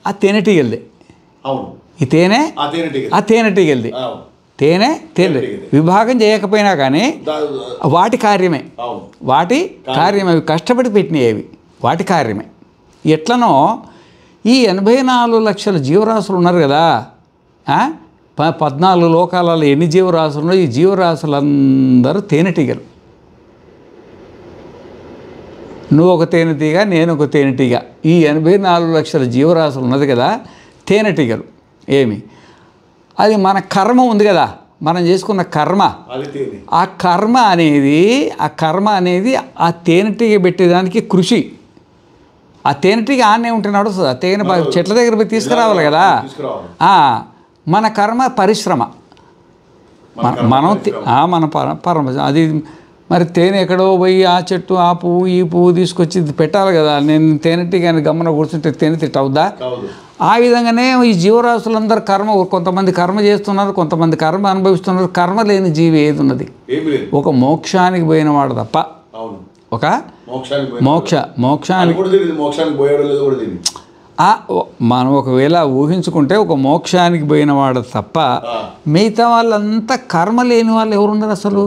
ఆ తేనెటీగలది, ఈ తేనె ఆ తేనెటీగలది, తేనె విభాగం చేయకపోయినా కానీ వాటి కార్యమే, అవి కష్టపడి పెట్టినవి వాటి కార్యమే. ఎట్లనో ఈ 84 లక్షల జీవరాశులు ఉన్నారు కదా, 14 లోకాలలో ఎన్ని జీవరాశులు ఉన్నాయో ఈ జీవరాశులందరూ తేనెటీగలు. నువ్వు ఒక తేనెటీగ, నేను ఒక తేనెటీగ. ఈ 84 లక్షల జీవరాశులు ఉన్నది కదా తేనెటీగలు. ఏమి అది మన కర్మ ఉంది కదా, మనం చేసుకున్న కర్మ, ఆ కర్మ అనేది ఆ తేనెటీగ పెట్టేదానికి కృషి. ఆ తేనెటీగ ఆనే ఉంటే నడుస్తుంది, ఆ తేనె చెట్ల దగ్గర పోయి తీసుకురావాలి కదా. మన కర్మ పరిశ్రమ, మన పరమ అది. మరి తేనె ఎక్కడో పోయి ఆ చెట్టు ఆ పువ్వు ఈ పువ్వు తీసుకొచ్చి పెట్టాలి కదా. నేను తేనెటీగని గమ్మన కూర్చుంటే తేనె తిట్టవుద్దా? ఆ విధంగానే ఈ జీవరాశులందరూ కర్మ, కొంతమంది కర్మ చేస్తున్నారు, కొంతమంది కర్మ అనుభవిస్తున్నారు. కర్మ లేని జీవి ఏది ఉన్నది? ఒక మోక్షానికి పోయిన వాడు తప్ప, ఒక మోక్షానికి మనం ఒకవేళ ఊహించుకుంటే ఒక మోక్షానికి పోయిన వాడు తప్ప మిగతా వాళ్ళంతా కర్మ లేని వాళ్ళు ఎవరున్నారు? అసలు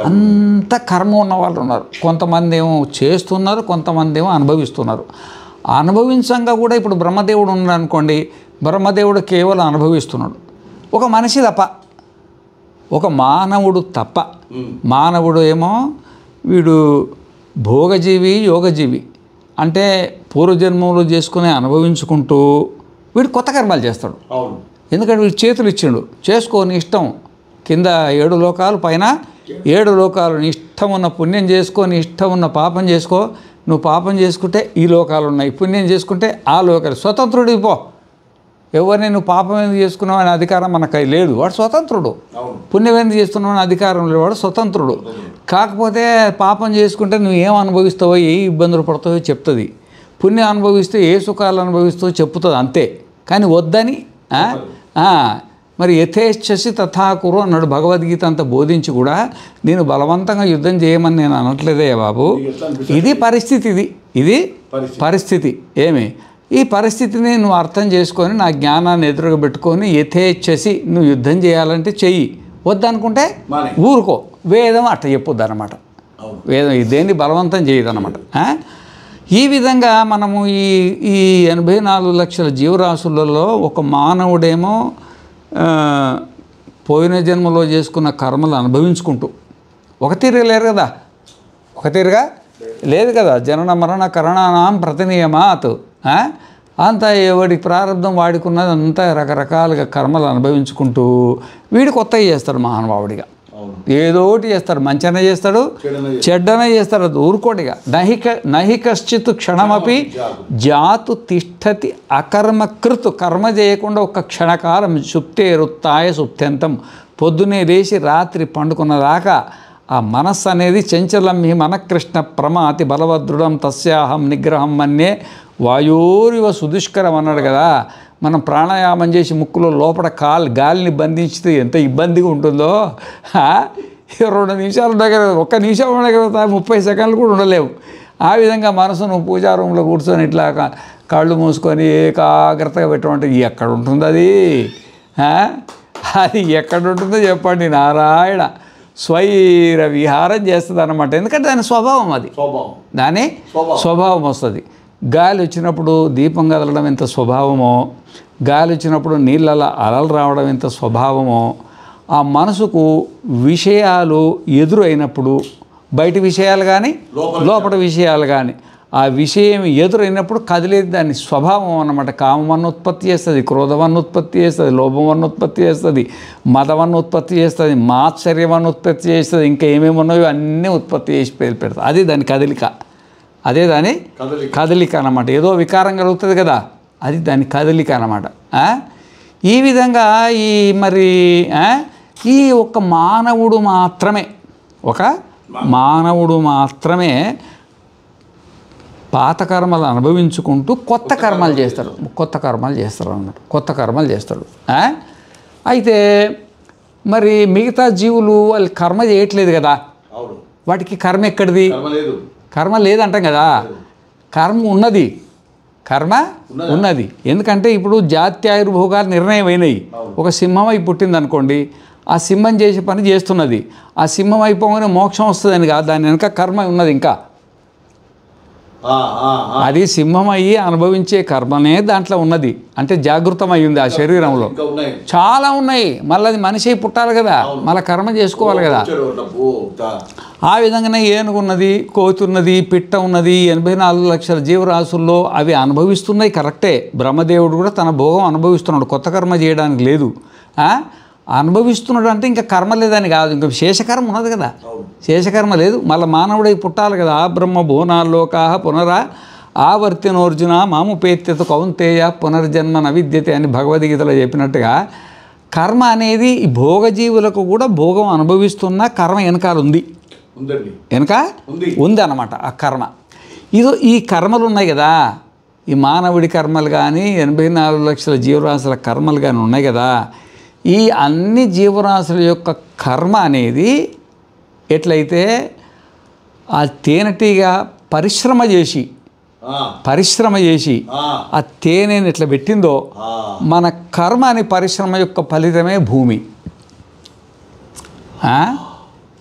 అంత కర్మ ఉన్న వాళ్ళు ఉన్నారు. కొంతమంది ఏమో చేస్తున్నారు, కొంతమంది ఏమో అనుభవిస్తున్నారు. అనుభవించంగా కూడా ఇప్పుడు బ్రహ్మదేవుడు ఉన్నాడు అనుకోండి, బ్రహ్మదేవుడు కేవలం అనుభవిస్తున్నాడు. ఒక మనిషి తప్ప, ఒక మానవుడు తప్ప. మానవుడు ఏమో వీడు భోగజీవి, యోగజీవి. అంటే పూర్వజన్మలు చేసుకుని అనుభవించుకుంటూ వీడు కొత్త కర్మలు చేస్తాడు. ఎందుకంటే వీడు చేతులు ఇచ్చిండు, చేసుకోని ఇష్టం. కింద 7 లోకాలు, పైన 7 లోకాలు. నీ ఇష్టం ఉన్న పుణ్యం చేసుకో, నీ ఇష్టం ఉన్న పాపం చేసుకో. నువ్వు పాపం చేసుకుంటే ఈ లోకాలు ఉన్నాయి, పుణ్యం చేసుకుంటే ఆ లోకాలు. స్వతంత్రుడు పో. ఎవరిని నువ్వు పాపం ఎందుకు చేసుకున్నావు అనే అధికారం మనకు లేదు, వాడు స్వతంత్రుడు. పుణ్యం ఎందుకు చేస్తున్నావు అనే అధికారం లేదు, వాడు స్వతంత్రుడు. కాకపోతే పాపం చేసుకుంటే నువ్వు ఏం అనుభవిస్తావో, ఏ ఇబ్బందులు పడతావో చెప్తుంది. పుణ్యం అనుభవిస్తే ఏ సుఖాలు అనుభవిస్తావో చెప్తుంది, అంతే. కానీ వద్దని మరి యథేచ్ఛసి తథాకురు అన్నాడు భగవద్గీత అంతా బోధించి కూడా నేను బలవంతంగా యుద్ధం చేయమని నేను అనట్లేదే బాబు. ఇది పరిస్థితి, ఇది పరిస్థితి. ఏమి ఈ పరిస్థితిని నువ్వు అర్థం చేసుకొని నా జ్ఞానాన్ని ఎదురుగా పెట్టుకొని యథేచ్ఛసి నువ్వు యుద్ధం చేయాలంటే చెయ్యి, వద్దనుకుంటే ఊరుకో. వేదం అట్లా చెప్పొద్దు అన్నమాట. వేదం దేన్ని బలవంతం చేయదన్నమాట. ఈ విధంగా మనము ఈ 84 లక్షల జీవరాశులలో ఒక మానవుడేమో పోయిన జన్మలో చేసుకున్న కర్మలు అనుభవించుకుంటూ ఒక తీరుగా లేరు కదా, ఒక తీరుగా లేదు కదా. జనన మరణ కరణానాం ప్రతినియమాత్. అంతా ఎవడి ప్రారంభం వాడుకున్నది అంతా రకరకాలుగా కర్మలు అనుభవించుకుంటూ వీడు కొత్తగా చేస్తాడు మహానుభావుడిగా. ఏదో ఒకటి చేస్తాడు, మంచనే చేస్తాడు, చెడ్డనే చేస్తాడు. అది ఊరుకోటిగా. నహి కశ్చిత్ క్షణమపి జాతు తిష్టతి అకర్మకృత్. కర్మ చేయకుండా ఒక క్షణకాలం సుప్తే రుత్తాయ సుప్త్యంతం. పొద్దునే లేచి రాత్రి పండుకున్నదాకా ఆ మనస్సు అనేది చంచలం హి మనకృష్ణ ప్రమాతి బలవదృఢం తస్యాహం నిగ్రహం మన్యే వాయోరివ సుదుష్కరం అన్నాడు కదా. మనం ప్రాణాయామం చేసి ముక్కులో లోపల గాలిని బంధించితే ఎంత ఇబ్బందిగా ఉంటుందో. 2 నిమిషాలు ఉండగల, 1 నిమిషం ఉండగలుగుతా, 30 సెకండ్లు కూడా ఉండలేవు. ఆ విధంగా మనసును పూజా రూమ్లో కూర్చొని ఇట్లా కళ్ళు మూసుకొని ఏకాగ్రతగా పెట్టమంటే ఎక్కడ ఉంటుంది అది? అది ఎక్కడ ఉంటుందో చెప్పండి. నారాయణ స్వైర విహారం చేస్తుంది అన్నమాట. ఎందుకంటే దాని స్వభావం, అది దాని స్వభావం వస్తుంది. గాలి వచ్చినప్పుడు దీపం కదలడం ఎంత స్వభావమో, గాలి వచ్చినప్పుడు నీళ్ళ అలలు రావడం ఎంత స్వభావమో, ఆ మనసుకు విషయాలు ఎదురైనప్పుడు, బయట విషయాలు కానీ లోపల విషయాలు కానీ, ఆ విషయం ఎదురైనప్పుడు కదిలేది దాని స్వభావం అన్నమాట. కామమన్న ఉత్పత్తి చేస్తుంది, క్రోధమన్న ఉత్పత్తి చేస్తుంది, లోభమన్న ఉత్పత్తి చేస్తుంది, మదమన్న ఉత్పత్తి చేస్తుంది, మాత్సర్యమన్న ఉత్పత్తి చేస్తుంది, ఇంకా ఏమేమి ఉన్నాయో అన్నీ ఉత్పత్తి చేసి పెడతారు. అది దాని కదలిక, అదే దాని కదలిక అన్నమాట. ఏదో వికారం కలుగుతుంది కదా, అది దాని కదలిక అన్నమాట. ఈ విధంగా ఈ ఒక్క మానవుడు మాత్రమే, ఒక మానవుడు మాత్రమే పాత కర్మలు అనుభవించుకుంటూ కొత్త కర్మలు చేస్తాడు అన్నమాట. కొత్త కర్మలు చేస్తాడు. అయితే మరి మిగతా జీవులు వాళ్ళు కర్మ చేయట్లేదు కదా, వాటికి కర్మ ఎక్కడిది? కర్మ లేదంటాం కదా. కర్మ ఉన్నది. ఎందుకంటే ఇప్పుడు జాత్యాయుర్భోగాలు నిర్ణయం అయినాయి. ఒక సింహం అయి పుట్టింది అనుకోండి, ఆ సింహం చేసే పని చేస్తున్నది. ఆ సింహం అయిపోగానే మోక్షం వస్తుందని కాదు, దాని వెనక కర్మ ఉన్నది. ఇంకా అది సింహం అయ్యి అనుభవించే కర్మనే దాంట్లో ఉన్నది. అంటే జాగృతం అయ్యింది ఆ శరీరంలో. చాలా ఉన్నాయి. మళ్ళీ అది మనిషి పుట్టాలి కదా, మళ్ళీ కర్మ చేసుకోవాలి కదా. ఆ విధంగానే ఏనుగున్నది, కోతున్నది, పిట్ట ఉన్నది, 84 లక్షల జీవరాశుల్లో అవి అనుభవిస్తున్నాయి. కరెక్టే. బ్రహ్మదేవుడు కూడా తన భోగం అనుభవిస్తున్నాడు, కొత్త కర్మ చేయడానికి లేదు. అనుభవిస్తున్నాడు అంటే ఇంకా కర్మ లేదని కాదు, ఇంకా శేషకర్మ ఉన్నది కదా. శేషకర్మ లేదు, మళ్ళీ మానవుడై పుట్టాలి కదా. ఆ బ్రహ్మ భువనాల్లోకా పునరా ఆవర్తినోర్జున మాముపేత్యత కౌంతేయ పునర్జన్మ నవిద్యతే అని భగవద్గీతలో చెప్పినట్టుగా కర్మ అనేది ఈ భోగజీవులకు కూడా భోగం అనుభవిస్తున్న కర్మ వెనకాల ఉంది. ఉంది అన్నమాట ఆ కర్మ. ఈ కర్మలు ఉన్నాయి కదా, ఈ మానవుడి కర్మలు కానీ 84 లక్షల జీవరాశుల కర్మలు కానీ ఉన్నాయి కదా. ఈ అన్ని జీవరాశుల యొక్క కర్మ అనేది ఎట్లయితే ఆ తేనెటీగా పరిశ్రమ చేసి ఆ తేనెని ఎట్లా పెట్టిందో, మన కర్మ అనే పరిశ్రమ యొక్క ఫలితమే భూమి.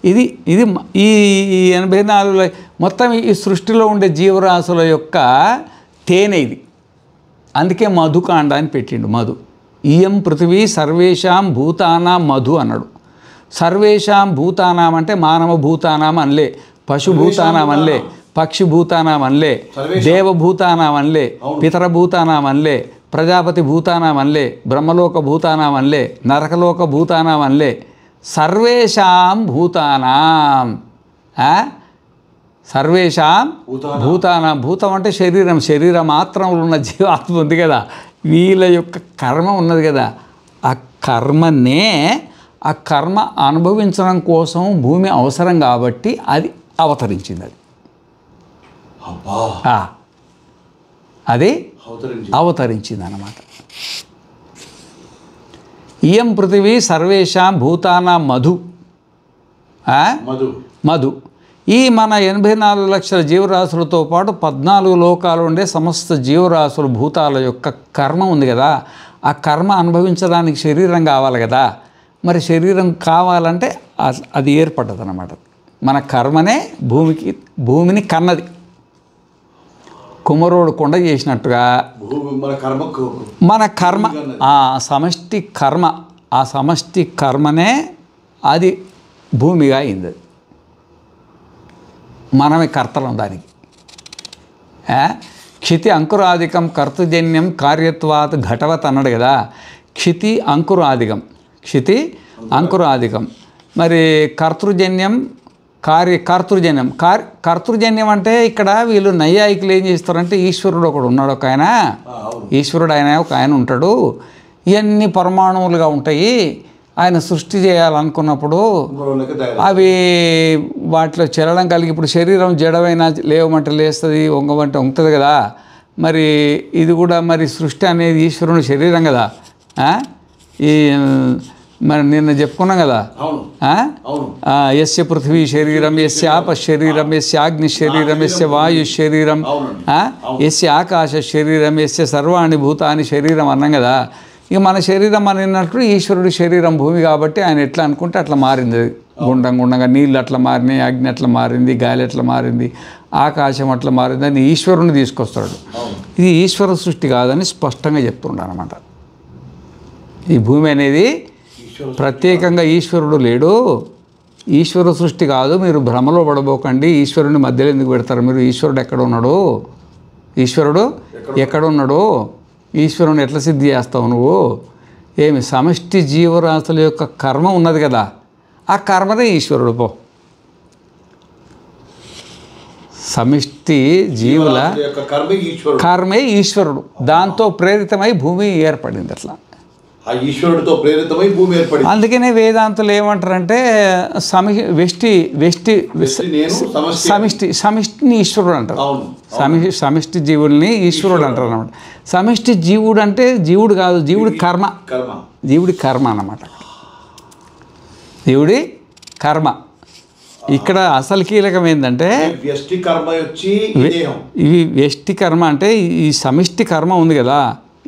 ఇది ఈ 84 మొత్తం ఈ సృష్టిలో ఉండే జీవరాశుల యొక్క తేనె ఇది. అందుకే మధుకాండ అని పెట్టిండు. మధు ఇయం పృథివీ సర్వేషాం భూతానాం మధు అన్నాడు. సర్వేషాం భూతానాం అంటే మానవ భూతానాం అనలే, పశుభూతానాం అనలే, పక్షిభూతానాం అనలే, దేవభూతానాం అనలే, పితరభూతానాం అనలే, ప్రజాపతి భూతానాం అనలే, బ్రహ్మలోక భూతానాం అనలే, నరకలోక భూతానాం అనలే. సర్వేషాం భూతానాం, సర్వేషాం భూతానాం. భూతం అంటే శరీరం మాత్రంలో ఉన్న జీవాత్మ ఉంది కదా, వీళ్ళ యొక్క కర్మ ఉన్నది కదా. ఆ కర్మనే, ఆ కర్మ అనుభవించడం కోసం భూమి అవసరం కాబట్టి అది అవతరించింది. అది అవతరించింది అన్నమాట. ఇయం పృథివీ సర్వేషాం భూతానాం మధు. మధు ఈ మన 84 లక్షల జీవరాశులతో పాటు 14 లోకాలు ఉండే సమస్త జీవరాశుల భూతాల యొక్క కర్మ ఉంది కదా. ఆ కర్మ అనుభవించడానికి శరీరం కావాలి కదా. మరి శరీరం కావాలంటే అది ఏర్పడ్డది అన్నమాట. మన కర్మనే భూమిని కన్నది. కుమరోడు కొండ చేసినట్టుగా మన కర్మ, ఆ సమష్టి కర్మనే అది భూమిగా అయింది. మనమే కర్తలం దానికి. క్షితి అంకురాధికం కర్తృజన్యం కార్యత్వాత్ ఘటవత్ అన్నాడు కదా. క్షితి అంకురాధికం. మరి కర్తృజన్యం కర్తృజన్యం అంటే ఇక్కడ వీళ్ళు నైయాయికులు ఏం చేస్తారంటే, ఈశ్వరుడు ఒకడు ఉన్నాడు, ఒక ఆయన ఈశ్వరుడు ఒక ఆయన ఉంటాడు. ఇవన్నీ పరమాణువులుగా ఉంటాయి. ఆయన సృష్టి చేయాలనుకున్నప్పుడు అవి వాటిలో చలనం కలిగి, ఇప్పుడు శరీరం జడమైనా లేవమంటే లేస్తుంది, వంగమంటే వంగుతుంది కదా. మరి ఇది కూడా మరి సృష్టి అనేది ఈశ్వరుని శరీరం కదా. ఈ మరి నిన్న చెప్పుకున్నాం కదా, యస్య పృథివీ శరీరం, యస్య ఆప శరీరం, యస్య అగ్ని శరీరం, యస్య వాయు శరీరం, యస్య ఆకాశ శరీరం, యస్య సర్వాణి భూతాని శరీరం అన్నాం కదా. ఇక మన శరీరం అన్నట్టు ఈశ్వరుడి శరీరం భూమి కాబట్టి ఆయన ఎట్లా అనుకుంటే అట్లా మారింది. గుండంగా నీళ్ళు అట్లా మారినాయి, అగ్ని అట్లా మారింది, గాలి అట్లా మారింది, ఆకాశం అట్లా మారింది అని ఈశ్వరుని తీసుకొస్తాడు. ఇది ఈశ్వర సృష్టి కాదని స్పష్టంగా చెప్తుండ అనమాట. ఈ భూమి అనేది ప్రత్యేకంగా ఈశ్వరుడు లేడు, ఈశ్వర సృష్టి కాదు. మీరు భ్రమలో పడబోకండి. ఈశ్వరుని మధ్యలో ఎందుకు పెడతారు మీరు? ఈశ్వరుడు ఎక్కడ ఉన్నాడు? ఈశ్వరుడు ఎక్కడున్నాడు? ఈశ్వరుని ఎట్లా సిద్ధి చేస్తావు నువ్వు? ఏమి సమష్టి జీవరాశుల యొక్క కర్మ ఉన్నది కదా, ఆ కర్మనే ఈశ్వరుడు. పో, సమిష్టి జీవుల కర్మే ఈశ్వరుడు. దాంతో ప్రేరితమై భూమి ఏర్పడింది. అట్లా ఆ ఈశ్వరుడితో ప్రేరితమై భూమి ఏర్పడింది. అందుకనే వేదాంతులు ఏమంటారంటే సమిష్టిని ఈశ్వరుడు అంటారు. సమిష్టి జీవుల్ని ఈశ్వరుడు అంటారు అన్నమాట. సమిష్టి జీవుడు అంటే జీవుడు కాదు, జీవుడి కర్మ. జీవుడి కర్మ అన్నమాట. జీవుడి కర్మ. ఇక్కడ అసలు కీలకం ఏంటంటే ఇవి వ్యష్టి కర్మ అంటే ఈ సమిష్టి కర్మ ఉంది కదా,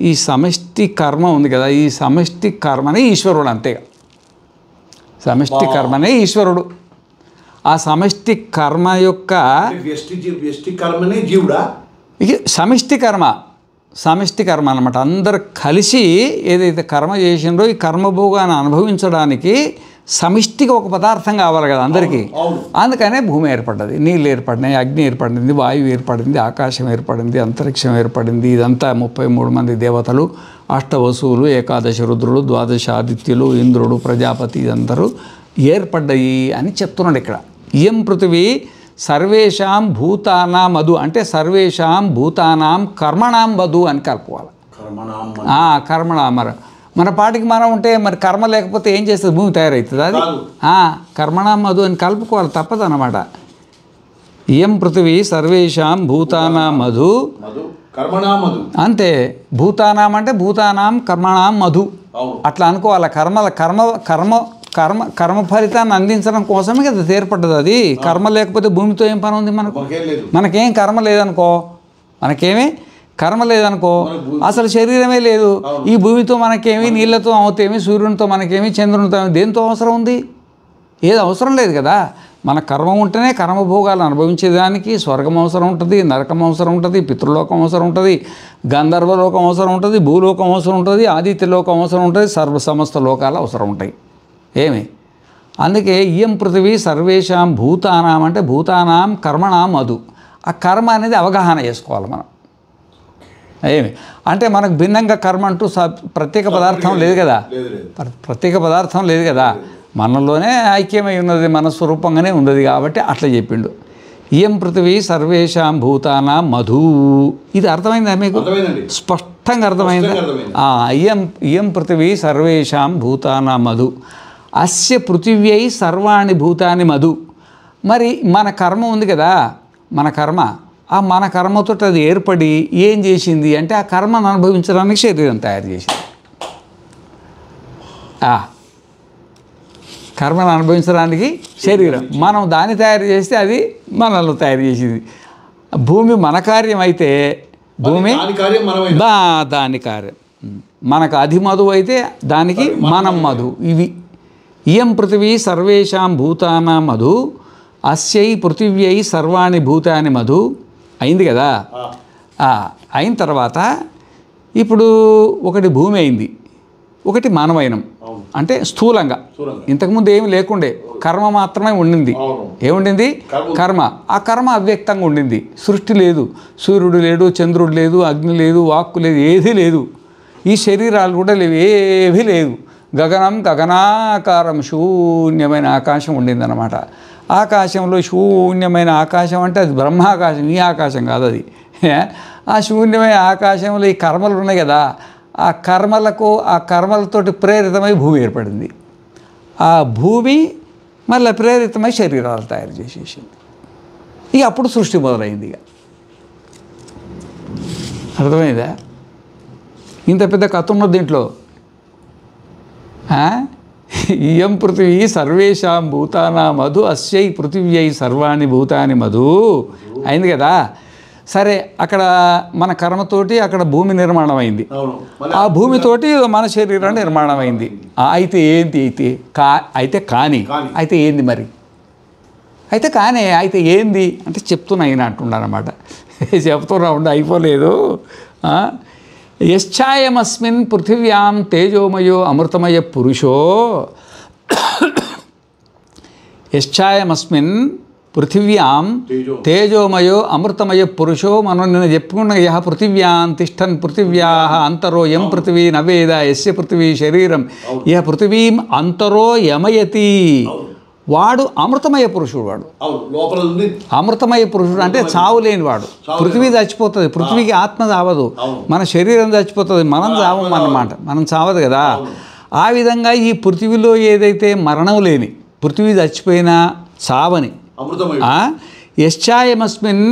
ఈ సమిష్టి కర్మ ఉంది కదా, ఈ సమిష్టి కర్మనే ఈశ్వరుడు. అంతే, సమిష్టి కర్మనే ఈశ్వరుడు. ఆ సమిష్టి కర్మ యొక్క సమిష్టి కర్మ, సమిష్టి కర్మ అన్నమాట. అందరు కలిసి ఏదైతే కర్మ చేసిండ్రో ఈ కర్మభోగాన్ని అనుభవించడానికి సమిష్టిగా ఒక పదార్థం కావాలి కదా అందరికీ. అందుకనే భూమి ఏర్పడ్డది, నీళ్ళు ఏర్పడినాయి, అగ్ని ఏర్పడింది, వాయువు ఏర్పడింది, ఆకాశం ఏర్పడింది, అంతరిక్షం ఏర్పడింది. ఇదంతా 33 మంది దేవతలు, అష్టవసువులు, ఏకాదశి రుద్రులు, ద్వాదశ ఆదిత్యులు, ఇంద్రుడు, ప్రజాపతి, ఇదందరూ ఏర్పడ్డాయి అని చెప్తున్నాడు ఇక్కడ. ఇయం పృథివీ సర్వేషాం భూతానాం మధు అంటే సర్వేషాం భూతానాం కర్మణాం వధు అని కలుపుకోవాలి. కర్మణాం. మన పాటికి మనం ఉంటే మరి కర్మ లేకపోతే ఏం చేస్తుంది? భూమి తయారవుతుంది. అది కర్మణాం మధు అని కలుపుకోవాలి, తప్పదు అన్నమాట. ఇయం పృథివీ సర్వేషాం భూతానాం మధు, అంతే. భూతానాం అంటే భూతానాం కర్మణాం మధు అట్లా అనుకోవాలి. కర్మ ఫలితాన్ని అందించడం కోసమే కదా ఏర్పడ్డది. అది కర్మ లేకపోతే భూమితో ఏం పని ఉంది మనకు? మనకేం కర్మ లేదనుకో, మనకేమీ కర్మ లేదనుకో, అసలు శరీరమే లేదు. ఈ భూమితో మనకేమి, నీళ్ళతో అవుతేమి, సూర్యునితో మనకేమి, చంద్రునితో దేంతో అవసరం ఉంది? ఏది అవసరం లేదు కదా. మన కర్మ ఉంటేనే కర్మభోగాలు అనుభవించేదానికి స్వర్గం అవసరం ఉంటుంది, నరకం అవసరం ఉంటుంది, పితృలోకం అవసరం ఉంటుంది, గంధర్వలోకం అవసరం ఉంటుంది, భూలోకం అవసరం ఉంటుంది, ఆదిత్యలోకం అవసరం ఉంటుంది, సమస్త లోకాలు అవసరం ఉంటాయి. ఏమి? అందుకే ఇయం పృథివీ సర్వేషాం భూతానాం అంటే భూతానాం కర్మణాం మధు. ఆ కర్మ అనేది అవగాహన చేసుకోవాలి మనం. ఏమి అంటే మనకు భిన్నంగా కర్మ అంటూ ప్రత్యేక పదార్థం లేదు కదా, ప్రత్యేక పదార్థం లేదు కదా, మనలోనే ఐక్యమై ఉన్నది, మన స్వరూపంగానే ఉన్నది. కాబట్టి అట్లా చెప్పిండు. ఇయం పృథివీ సర్వేషాం భూతానాం మధు. ఇది అర్థమైందా మీకు? స్పష్టంగా అర్థమైందా? ఇయం పృథివీ సర్వేషాం భూతానాం మధు అస్య పృథివ్యై సర్వాణి భూతాని మధు. మరి మన కర్మ ఉంది కదా, మన కర్మ, ఆ మన కర్మతో అది ఏర్పడి ఏం చేసింది అంటే ఆ కర్మను అనుభవించడానికి శరీరం తయారు చేసింది. కర్మను అనుభవించడానికి శరీరం, మనం దాన్ని తయారు చేస్తే అది మనల్ని తయారు చేసింది. భూమి మన కార్యం అయితే భూమి దాని కార్యం, మనకు అధిమధువు అయితే దానికి మనం మధు. ఇవి ఇయం పృథివీ సర్వేషాం భూతానాం మధు అస్యై పృథివ్యై సర్వాణి భూతాని మధు. అయింది కదా. అయిన తర్వాత ఇప్పుడు ఒకటి భూమి అయింది, ఒకటి మానవైనం. అంటే స్థూలంగా ఇంతకుముందు ఏమి లేకుండే, కర్మ మాత్రమే ఉండింది. ఏముండింది? కర్మ. ఆ కర్మ అవ్యక్తంగా ఉండింది. సృష్టి లేదు, సూర్యుడు లేడు, చంద్రుడు లేదు, అగ్ని లేదు, వాక్కు లేదు, ఏదీ లేదు. ఈ శరీరాలు కూడా లేవు, ఏవీ లేదు. గగనాకారం శూన్యమైన ఆకాశం ఉండిందన్నమాట. ఆకాశంలో శూన్యమైన ఆకాశం అంటే అది బ్రహ్మాకాశం, ఈ ఆకాశం కాదు అది. ఆ శూన్యమైన ఆకాశంలో ఈ కర్మలు ఉన్నాయి కదా, ఆ కర్మలతోటి ప్రేరితమై భూమి ఏర్పడింది. ఆ భూమి మళ్ళీ ప్రేరితమై శరీరాలు తయారు చేసేసింది. ఇక అప్పుడు సృష్టి మొదలైంది. ఇక అర్థమైందా? ఇంత పెద్ద కథ ఉన్నది దీంట్లో. ఇయం పృథివీ సర్వేషాం భూతానాం మధు అస్యై పృథివ్యై సర్వాణి భూతాని మధు. అయింది కదా. సరే, అక్కడ మన కర్మతోటి అక్కడ భూమి నిర్మాణం అయింది, ఆ భూమితోటి మన శరీరం నిర్మాణం అయింది. అయితే ఏంటి? అయితే అయితే ఏంది మరి? అయితే అయితే ఏంది అంటే చెప్తున్నా అయినా అంటున్నానమాట. చెప్తున్నా అయిపోలేదు. యశ్చాయమస్మిన్ పృథివ్యాం తేజోమయో అమృతమయ పురుషో. యశ్చాయమస్మిన్ పృథివ్యాం తేజోమయో అమృతమయ పురుషో. మనం నిన్న చెప్పుకున్న యహ పృథివ్యాం తిష్టన్ పృథివ్యా అంతరో యం పృథివీ నవేద యస్య పృథివీ శరీరం యహ పృథివీం అంతరో యమయతి. వాడు అమృతమయ పురుషుడు. వాడు అవును, లోపల ఉంది అమృతమయ పురుషుడు అంటే చావు లేనివాడు. పృథివీ చచ్చిపోతుంది, పృథివీకి ఆత్మ చావదు, మన శరీరం చచ్చిపోతుంది, మనం చావం అన్నమాట, మనం చావదు కదా. ఆ విధంగా ఈ పృథివీలో ఏదైతే మరణం లేని, పృథివీ చచ్చిపోయినా చావని అమృతమయుడు. యశ్చాయమస్మిన్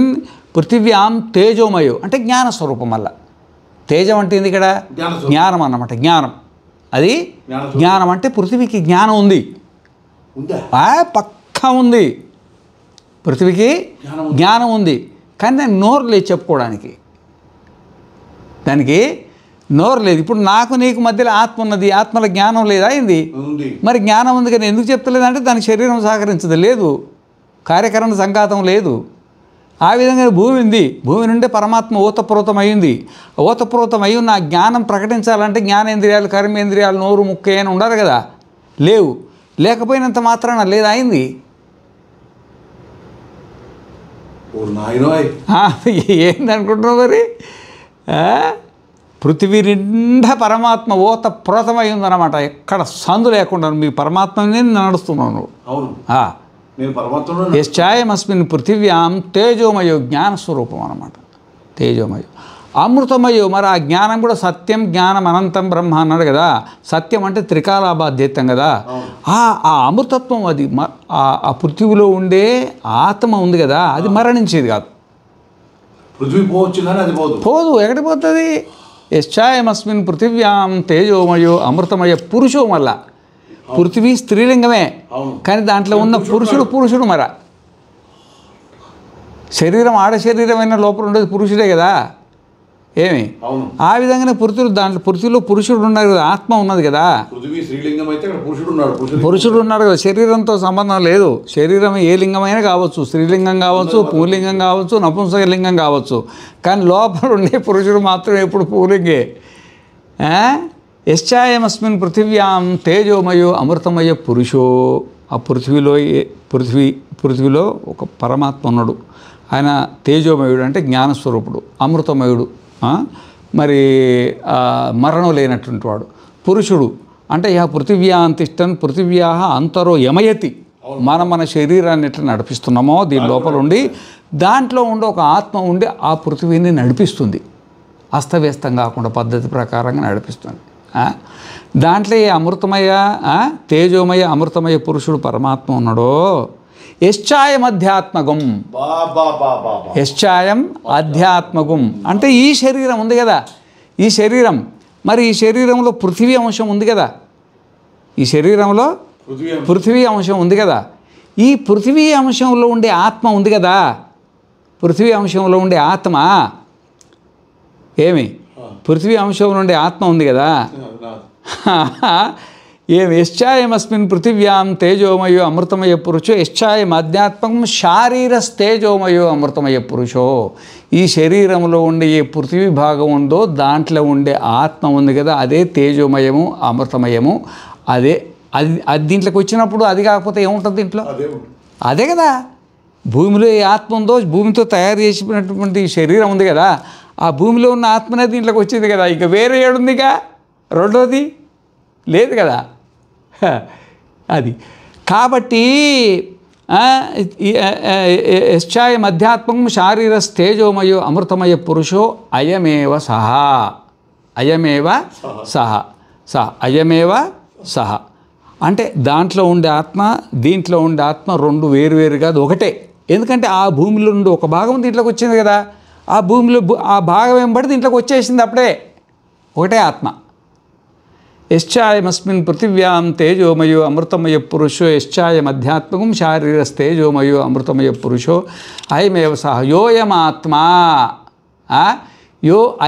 పృథివ్యాం తేజోమయో అంటే జ్ఞానస్వరూపం. మళ్ళా తేజం అంటే ఏంది ఇక్కడ? జ్ఞానం అన్నమాట. జ్ఞానం, అది జ్ఞానం అంటే పృథివీకి జ్ఞానం ఉంది, పక్కా ఉంది. పృథివీకి జ్ఞానం ఉంది, కానీ దానికి నోరు లేదు చెప్పుకోవడానికి, దానికి నోరు లేదు. ఇప్పుడు నాకు నీకు మధ్యలో ఆత్మ ఉన్నది, ఆత్మలో జ్ఞానం లేదా అయింది? మరి జ్ఞానం ఉంది కానీ ఎందుకు చెప్తలేదంటే దానికి శరీరం సహకరించదు, లేదు, కార్యకరణ సంఘాతం లేదు. ఆ విధంగా భూమి ఉంది, భూమి నుండే పరమాత్మ ఓతప్రోతం అయింది. ఓతప్రోతం అయి ఉన్న జ్ఞానం ప్రకటించాలంటే జ్ఞానేంద్రియాలు, కర్మేంద్రియాలు, నోరు, ముక్కు అని ఉండాలి కదా, లేవు. లేకపోయినంత మాత్రాన లేదా అయింది? ఏందనుకుంటున్నావు మరి? పృథివీ నిండా పరమాత్మ ఓతప్రోతమై ఉందన్నమాట, ఎక్కడ సందు లేకుండా మీ పరమాత్మని నడుస్తున్నావు నువ్వు. యశ్చాయమస్మిన్ పృథివ్యాం తేజోమయో జ్ఞానస్వరూపం అన్నమాట, తేజోమయో. అమృతమయో, మరి ఆ జ్ఞానం కూడా సత్యం, జ్ఞానం అనంతం బ్రహ్మ అన్నాడు కదా. సత్యం అంటే త్రికాలాబాధ్యతం కదా. ఆ అమృతత్వం, అది ఆ పృథివీలో ఉండే ఆత్మ ఉంది కదా, అది మరణించేది కాదు. పృథివీ పోవచ్చు కానీ అది పోదు. ఎక్కడికి పోతుంది? యశ్చాయమస్మిన్ పృథివ్యాం తేజోమయో అమృతమయ పురుషో. మళ్ళా పృథివీ స్త్రీలింగమే, కానీ దాంట్లో ఉన్న పురుషుడు మర శరీరం ఆడ శరీరమైన లోపల ఉండేది పురుషుడే కదా. ఏమి ఆ విధంగానే పృథివీలో పురుషుడు ఉన్నారు కదా, ఆత్మ ఉన్నది కదా. పురుషుడు ఉన్నాడు కదా, శరీరంతో సంబంధం లేదు. శరీరం ఏ లింగమైనా కావచ్చు, స్త్రీలింగం కావచ్చు, పుల్లింగం కావచ్చు, నపుంసకలింగం కావచ్చు, కానీ లోపల ఉండే పురుషుడు మాత్రం ఎప్పుడు పుల్లింగే. యశ్చాయమస్మిన్ పృథివ్యాం తేజోమయో అమృతమయ పురుషో. ఆ పృథివీలో ఒక పరమాత్మ ఉన్నాడు, ఆయన తేజోమయుడు అంటే జ్ఞానస్వరూపుడు, అమృతమయుడు, మరి మరణం లేనటువంటి వాడు. పురుషుడు అంటే యా పృథివ్యాం తిష్టన్ పృథివ్యా అంతరో యమయతి. మన శరీరాన్ని ఎట్లా నడిపిస్తున్నామో దీని లోపల ఉండి దాంట్లో ఉండి ఒక ఆత్మ ఉండి ఆ పృథివీని నడిపిస్తుంది, అస్తవ్యస్తం కాకుండా పద్ధతి ప్రకారంగా నడిపిస్తుంది. దాంట్లో ఈ అమృతమయ తేజోమయ అమృతమయ పురుషుడు పరమాత్మ ఉన్నాడో. యశ్చాయం అధ్యాత్మకం, యశ్చాయం అధ్యాత్మకం అంటే ఈ శరీరం ఉంది కదా, ఈ శరీరం, మరి ఈ శరీరంలో పృథివీ అంశం ఉంది కదా, ఈ శరీరంలో పృథివీ అంశం ఉంది కదా. ఈ పృథివీ అంశంలో ఉండే ఆత్మ ఉంది కదా, పృథివీ అంశంలో ఉండే ఆత్మ ఏమి? పృథివీ అంశంలో ఉండే ఆత్మ ఉంది కదా. ఏం? యశ్చాయమస్మిన్ పృథివ్యాం తేజోమయో అమృతమయ పురుషో యశ్చాయం ఆధ్యాత్మకం శారీరస్తేజోమయో అమృతమయ పురుషో. ఈ శరీరంలో ఉండే ఏ పృథివీ భాగం ఉందో దాంట్లో ఉండే ఆత్మ ఉంది కదా, అదే తేజోమయము అమృతమయము. అది దీంట్లోకి వచ్చినప్పుడు అది కాకపోతే ఏముంటుంది దీంట్లో? అదే కదా. భూమిలో ఏ ఆత్మ ఉందో, భూమితో తయారు చేసినటువంటి శరీరం ఉంది కదా, ఆ భూమిలో ఉన్న ఆత్మనే దీంట్లోకి వచ్చింది కదా. ఇక వేరే ఏడుందిగా రెండోది లేదు కదా. అది కాబట్టి యశ్చాయం అధ్యాత్మకం శారీరస్తేజోమయో అమృతమయ పురుషో అయమేవ సహా. అయమేవ సహ అంటే దాంట్లో ఉండే ఆత్మ దీంట్లో ఉండే ఆత్మ రెండు వేరువేరు కాదు, ఒకటే. ఎందుకంటే ఆ భూమిలో నుండి ఒక భాగం దీంట్లోకి వచ్చింది కదా, ఆ భూమిలో ఆ భాగం వెంబడి దీంట్లోకి వచ్చేసింది, అప్పుడే ఒకటే ఆత్మ. యశ్చాయమస్మిన్ పృథివ్యాం తేజోమయో అమృతమయ పురుషో యశ్చాయం అధ్యాత్మకం శారీరస్తేజోమయో అమృతమయ పురుషో అయమేవ సహ యోయమాత్మా.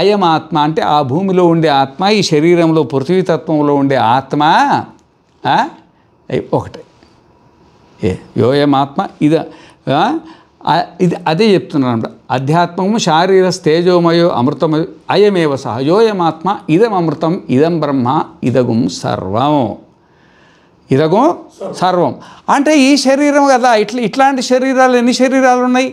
అయమాత్మ అంటే ఆ భూమిలో ఉండే ఆత్మ, ఈ శరీరంలో పృథ్వీతత్వంలో ఉండే ఆత్మ ఒకటే. యోయమాత్మ ఇది అదే చెప్తున్నాను. అధ్యాత్మము శారీరస్తేజోమయో అమృతమయో అయమేవ సహ యోయమాత్మ ఇదం అమృతం ఇదం బ్రహ్మ ఇదగుం సర్వం. ఇదగుం సర్వం అంటే ఈ శరీరం కదా. ఇట్లాంటి శరీరాలు ఎన్ని శరీరాలు ఉన్నాయి?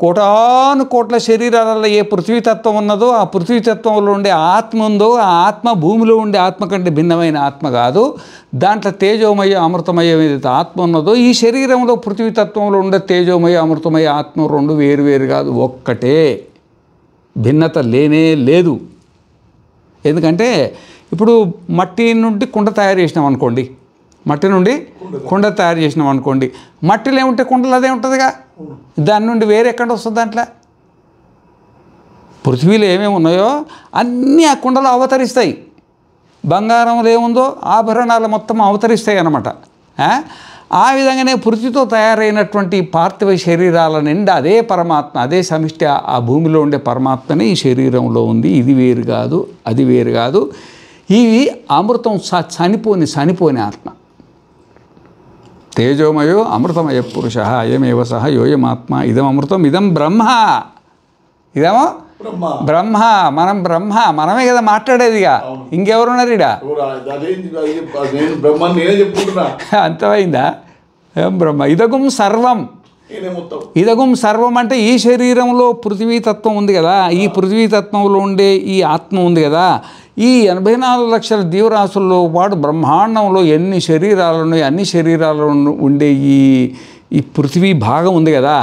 కోటాను కోట్ల శరీరాలలో ఏ పృథ్వీతత్వం ఉన్నదో ఆ పృథ్వీతత్వంలో ఉండే ఆత్మ ఉందో ఆ ఆత్మ భూమిలో ఉండే ఆత్మ కంటే భిన్నమైన ఆత్మ కాదు. దాంట్లో తేజోమయ అమృతమయ ఏదైతే ఆత్మ ఉన్నదో ఈ శరీరంలో పృథ్వీతత్వంలో ఉండే తేజోమయ అమృతమయ ఆత్మ రెండు వేరు వేరు కాదు, ఒక్కటే. భిన్నత లేనే లేదు. ఎందుకంటే ఇప్పుడు మట్టి నుండి కుండ తయారు చేసినాం అనుకోండి, మట్టి నుండి కుండ తయారు చేసినాం అనుకోండి, మట్టిలో ఏముంటే కుండలో అదే ఉంటుందిగా. దాని నుండి వేరే ఎక్కడ వస్తుంది? దాంట్లో పృథ్వీలో ఏమేమి ఉన్నాయో అన్నీ ఆ కుండలో అవతరిస్తాయి. బంగారంలో ఏముందో ఆభరణాలు మొత్తం అవతరిస్తాయి అన్నమాట. ఆ విధంగానే పృథ్వీతో తయారైనటువంటి పార్థివ శరీరాల నిండా అదే పరమాత్మ, అదే సమిష్టి ఆ భూమిలో ఉండే పరమాత్మనే ఈ శరీరంలో ఉంది. ఇది వేరు కాదు, అది వేరు కాదు. ఇవి అమృతం చనిపోని ఆత్మ. తేజోమయో అమృతమయ పురుష అయమేవ సహ యోయమాత్మ ఇదం అమృతం ఇదం బ్రహ్మ. ఇదేమో బ్రహ్మ. మనం బ్రహ్మ, మనమే కదా మాట్లాడేదిగా. ఇంకెవరున్నారు ఇడా? అంతమైందా? ఏం బ్రహ్మ. ఇదగుం సర్వం. ఇదగుం సర్వం అంటే ఈ శరీరంలో పృథ్వీతత్వం ఉంది కదా, ఈ పృథ్వీతత్వంలో ఉండే ఈ ఆత్మ ఉంది కదా, ఈ 84 లక్షల జీవరాశుల్లో వాడు బ్రహ్మాండంలో ఎన్ని శరీరాలు ఉన్నాయి, అన్ని శరీరాలలో ఉండే ఈ పృథ్వీ భాగం ఉంది కదా,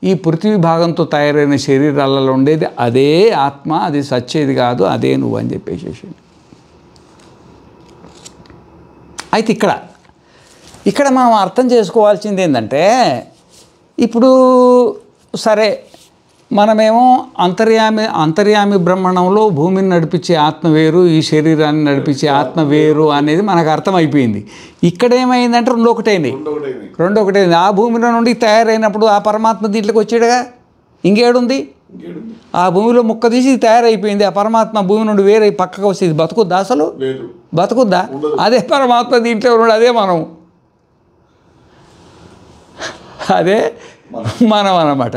ఈ పృథ్వీ భాగంతో తయారైన శరీరాలలో ఉండేది అదే ఆత్మ, అది సచ్చేది కాదు, అదే నువ్వు అని చెప్పేసి. అయితే ఇక్కడ మనం అర్థం చేసుకోవాల్సింది ఏంటంటే, ఇప్పుడు సరే మనమేమో అంతర్యామి బ్రహ్మాండంలో భూమిని నడిపించే ఆత్మ వేరు, ఈ శరీరాన్ని నడిపించే ఆత్మ వేరు అనేది మనకు అర్థమైపోయింది. ఇక్కడ ఏమైందంటే రెండు ఒకటైంది. ఆ భూమిలో నుండి తయారైనప్పుడు ఆ పరమాత్మ దీంట్లోకి వచ్చాడుగా, ఇంకేడుంది? ఆ భూమిలో ముక్క తీసి తయారైపోయింది. ఆ పరమాత్మ భూమి నుండి వేరే పక్కకు వస్తుంది. బతుకుద్దా? అసలు బతుకుద్దా? అదే పరమాత్మ దీంట్లో ఉన్నాడు, అదే మనం, అదే మనం అన్నమాట.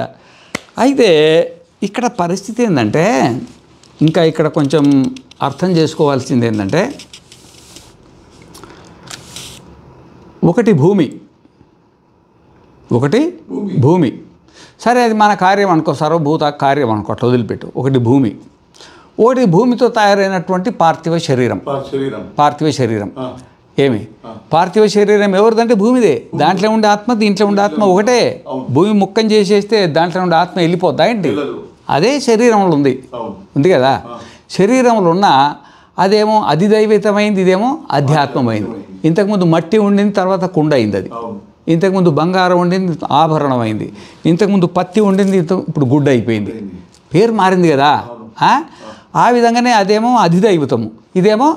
అయితే ఇక్కడ పరిస్థితి ఏంటంటే, ఇంకా ఇక్కడ కొంచెం అర్థం చేసుకోవాల్సింది ఏంటంటే, ఒకటి భూమి. సరే, అది మన కార్యం అనుకో, సర్వభూత కార్యం అనుకో, అట్లా వదిలిపెట్టు. ఒకటి భూమితో తయారైనటువంటి పార్థివ శరీరం. ఏమి పార్థివ శరీరం ఎవరిదంటే భూమిదే. దాంట్లో ఉండే ఆత్మ దీంట్లో ఉండే ఆత్మ ఒకటే. భూమి ముక్కం చేసేస్తే దాంట్లో ఉండే ఆత్మ వెళ్ళిపోద్దా ఏంటి? అదే శరీరంలో ఉంది కదా. శరీరంలో ఉన్న అదేమో అధిదైవితమైంది, ఇదేమో అధ్యాత్మమైంది. ఇంతకుముందు మట్టి ఉండింది, తర్వాత కుండ అయింది. అది ఇంతకుముందు బంగారం ఉండింది, ఆభరణం అయింది. ఇంతకుముందు పత్తి ఉండింది, ఇప్పుడు గుడ్డ అయిపోయింది. పేరు మారింది కదా. ఆ విధంగానే అదేమో అధిదైవతము, ఇదేమో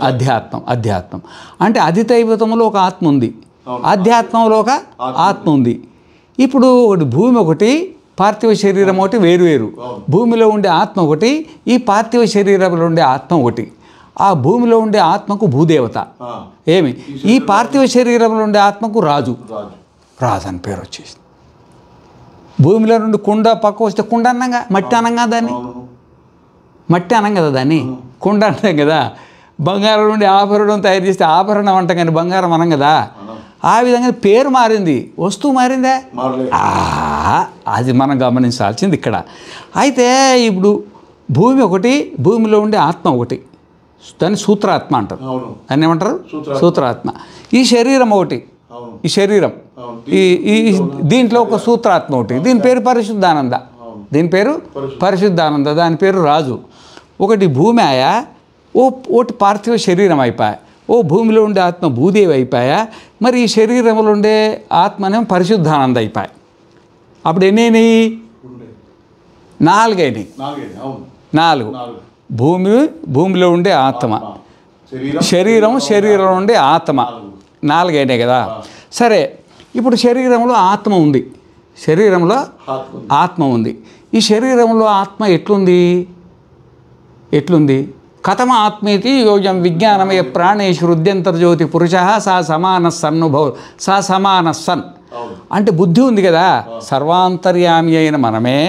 అధ్యాత్మం. అంటే అధిదైవతంలో ఒక ఆత్మ ఉంది, అధ్యాత్మంలో ఒక ఆత్మ ఉంది. ఇప్పుడు భూమి ఒకటి, పార్థివ శరీరం ఒకటి వేరు. భూమిలో ఉండే ఆత్మ ఒకటి, ఈ పార్థివ శరీరంలో ఉండే ఆత్మ ఒకటి. ఆ భూమిలో ఉండే ఆత్మకు భూదేవత. ఏమి ఈ పార్థివ శరీరంలో ఉండే ఆత్మకు రాజు అని పేరు వచ్చేసింది. భూమిలో నుండి కుండ పక్క వస్తే కుండ అనంగా, మట్టి అనంగా, దాన్ని మట్టి అనం కదా, దాన్ని కుండ అంటాం కదా. బంగారం నుండి ఆభరణం తయారు చేస్తే ఆభరణం అంటాం కానీ బంగారం అనం కదా. ఆ విధంగా పేరు మారింది, వస్తువు మారిందా? అది మనం గమనించాల్సింది ఇక్కడ. అయితే ఇప్పుడు భూమి ఒకటి, భూమిలో ఉండే ఆత్మ ఒకటి, దాన్ని సూత్రాత్మ అంటారు. దాన్ని ఏమంటారు? సూత్రాత్మ. ఈ శరీరం ఒకటి, ఈ దీంట్లో ఒక సూత్రాత్మ ఒకటి, దీని పేరు పరిశుద్ధానంద. దాని పేరు రాజు. ఒకటి భూమి ఆయా, ఒకటి పార్థివ శరీరం అయిపోయా. భూమిలో ఉండే ఆత్మ భూదేవి అయిపోయా. మరి ఈ శరీరంలో ఉండే ఆత్మనేమో పరిశుద్ధానంద అయిపోయా. అప్పుడు ఎన్నైనాయి? 4 అయినాయి. 4. భూమిలో ఉండే ఆత్మ, శరీరంలో ఉండే ఆత్మ 4 అయినాయి కదా. సరే, ఇప్పుడు శరీరంలో ఆత్మ ఉంది, ఈ శరీరంలో ఆత్మ ఎట్లుంది? కథమ ఆత్మేతి యోజం విజ్ఞానమయ ప్రాణేషు హృద్యంతర్జ్యోతి పురుష సా సమాన సన్నుభవ సన్. అంటే బుద్ధి ఉంది కదా, సర్వాంతర్యామి అయిన మనమే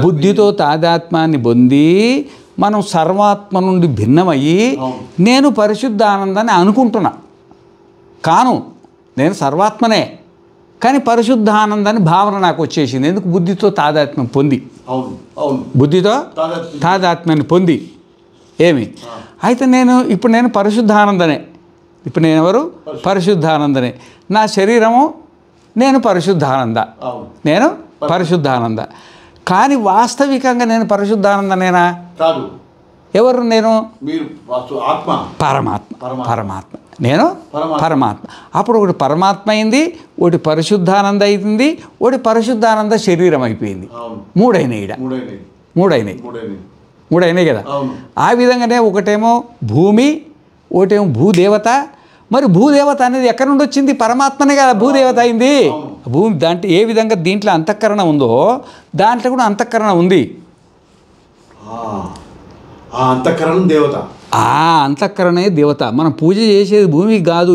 బుద్ధితో తాదాత్మ్యాన్ని పొంది మనం సర్వాత్మ నుండి భిన్నమయ్యి నేను పరిశుద్ధానందాన్ని అనుకుంటున్నా. కాను, నేను సర్వాత్మనే, కానీ పరిశుద్ధానందాన్ని భావన నాకు వచ్చేసింది. ఎందుకు? బుద్ధితో తాదాత్మ్యం పొంది, అవును అవును బుద్ధితో తాదాత్మ్యాన్ని పొంది. ఏమి అయితే ఇప్పుడు నేను పరిశుద్ధానందనే. ఇప్పుడు నేను ఎవరు? పరిశుద్ధానందనే. నా శరీరము నేను పరిశుద్ధానంద, నేను పరిశుద్ధానంద. కానీ వాస్తవికంగా నేను పరిశుద్ధానందనేనా? కాదు. ఎవరు నేను? మీరు ఆత్మ, పరమాత్మ. పరమాత్మ నేను పరమాత్మ. అప్పుడు ఒకటి పరమాత్మ అయింది, ఒకటి పరిశుద్ధానంద అయింది, ఒకటి పరిశుద్ధానంద శరీరం అయిపోయింది. మూడైనాయి ఈడ, మూడైనాయి కదా. ఆ విధంగానే ఒకటేమో భూమి, ఒకటేమో భూదేవత. మరి భూదేవత అనేది ఎక్కడి నుండి వచ్చింది? పరమాత్మనే కదా భూదేవత అయింది. భూమి దాంట్లో ఏ విధంగా దీంట్లో అంతఃకరణ ఉందో దాంట్లో కూడా అంతఃకరణ ఉంది. అంతఃకరణ దేవత, అంతఃకరణే దేవత. మనం పూజ చేసేది భూమికి కాదు.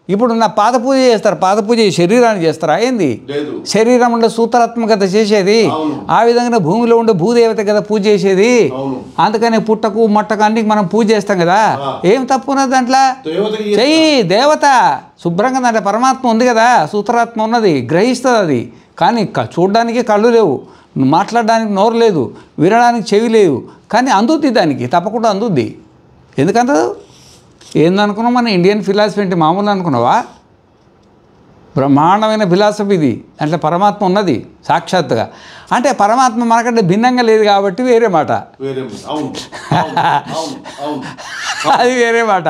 ఇప్పుడు నా పాద పూజ చేస్తారు, పాద పూజ శరీరాన్ని చేస్తారా? ఏంది? శరీరం ఉండే సూత్రాత్మకత చేసేది. ఆ విధంగా భూమిలో ఉండే భూదేవత కదా పూజ చేసేది. అందుకని పుట్టకు మట్టకు అన్నికి మనం పూజ చేస్తాం కదా. ఏం తప్పు ఉన్నది దాంట్లో? చెయ్యి దేవత శుభ్రంగా దాంట్లో పరమాత్మ ఉంది కదా, సూత్రాత్మ ఉన్నది, గ్రహిస్తుంది అది. కానీ చూడడానికి కళ్ళు లేవు, మాట్లాడడానికి నోరు లేదు, వినడానికి చెవి లేవు, కానీ అందుద్ది, దానికి తప్పకుండా అందుద్ది. ఎందుకంటే ఏందనుకున్నావు? మన ఇండియన్ ఫిలాసఫీ అంటే మామూలు అనుకున్నావా? బ్రహ్మాండమైన ఫిలాసఫీ ఇది. అంటే పరమాత్మ ఉన్నది సాక్షాత్తుగా. అంటే పరమాత్మ మనకంటే భిన్నంగా లేదు కాబట్టి వేరే మాట, అది వేరే మాట.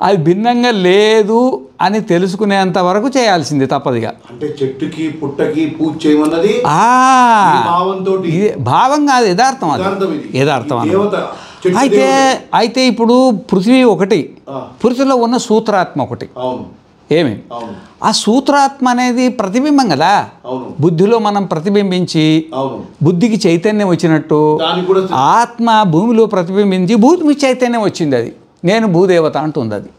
అది భిన్నంగా లేదు అని తెలుసుకునేంత వరకు చేయాల్సింది తప్పదిగా. అంటే చెట్టుకి పుట్టకి పూజ చేయమన్నది భావం కాదు, యథార్థం. అది యథార్థం. అయితే ఇప్పుడు పృథివీ ఒకటి, పృథివీలో ఉన్న సూత్రాత్మ ఒకటి. ఏమి? ఆ సూత్రాత్మ అనేది ప్రతిబింబం కదా. బుద్ధిలో మనం ప్రతిబింబించి బుద్ధికి చైతన్యం వచ్చినట్టు ఆత్మ భూమిలో ప్రతిబింబించి భూమికి చైతన్యం వచ్చింది. అది నేను భూదేవత అంటుంది. అది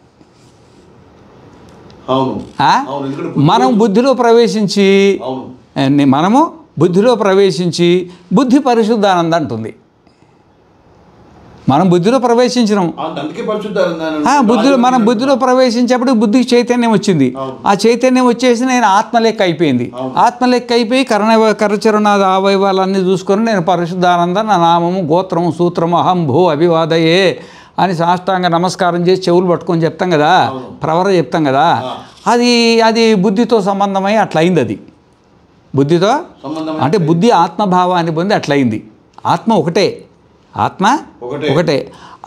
మనం బుద్ధిలో ప్రవేశించి బుద్ధి పరిశుద్ధానంద అంటుంది. మనం బుద్ధిలో ప్రవేశించినాం, మనం బుద్ధిలో ప్రవేశించేప్పుడు బుద్ధికి చైతన్యం వచ్చింది. ఆ చైతన్యం వచ్చేసి నేను ఆత్మ లెక్క అయిపోయింది. ఆత్మ లెక్క అయిపోయి కరచరణాద అవయవాలన్నీ చూసుకొని నేను పరిశుద్ధానంద, నా నామము, గోత్రము, సూత్రము, అహం భూ అభివాదయే అని సాష్టాంగ నమస్కారం చేసి చెవులు పట్టుకొని చెప్తాం కదా, ప్రవర చెప్తాం కదా. అది బుద్ధితో సంబంధమై అట్లయింది. అది బుద్ధితో అంటే బుద్ధి ఆత్మభావాన్ని పొంది అట్లయింది. ఆత్మ ఒకటే, ఆత్మ ఒకటే.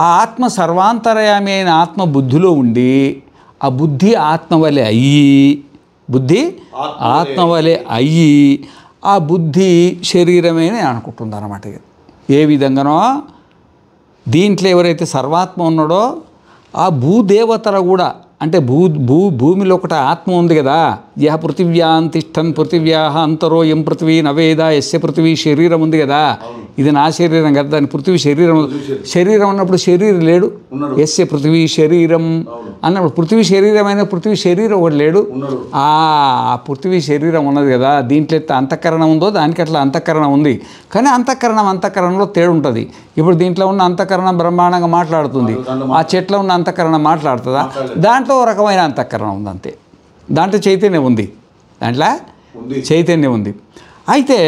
ఆ ఆత్మ సర్వాంతర్యామి అయిన ఆత్మ బుద్ధిలో ఉండి ఆ బుద్ధి ఆత్మ వలె అయ్యి ఆ బుద్ధి శరీరమే అనుకుంటుంది అన్నమాట. ఏ విధంగానో దీంట్లో ఎవరైతే సర్వాత్మ ఉన్నాడో ఆ భూదేవతలు కూడా, అంటే భూమిలో ఒకటి ఆత్మ ఉంది కదా. యహ పృథివ్యాం తిష్టన్ పృథివ్యాహ అంతరో ఎం పృథివీ నవేద యస్య పృథివీ శరీరం ఉంది కదా. ఇది నా శరీరం కదా, దాని పృథివీ శరీరం ఉన్నప్పుడు శరీరం లేడు. యస్య పృథివీ శరీరం అన్నప్పుడు పృథివీ శరీరమైన పృథివీ శరీరం ఒకటి లేడు. ఆ పృథివీ శరీరం ఉన్నది కదా. దీంట్లో అంతఃకరణ ఉందో దానికి అట్లా అంతఃకరణ ఉంది. కానీ అంతఃకరణలో తేడా ఉంటుంది. ఇప్పుడు దీంట్లో ఉన్న అంతఃకరణం బ్రహ్మాండంగా మాట్లాడుతుంది, ఆ చెట్లో ఉన్న అంతఃకరణ మాట్లాడుతుందా? దాంట్లో ఒక రకమైన అంతఃకరణ ఉంది అంతే. దాంట్లో చైతన్యం ఉంది, దాంట్లో చైతన్యం ఉంది. అయితే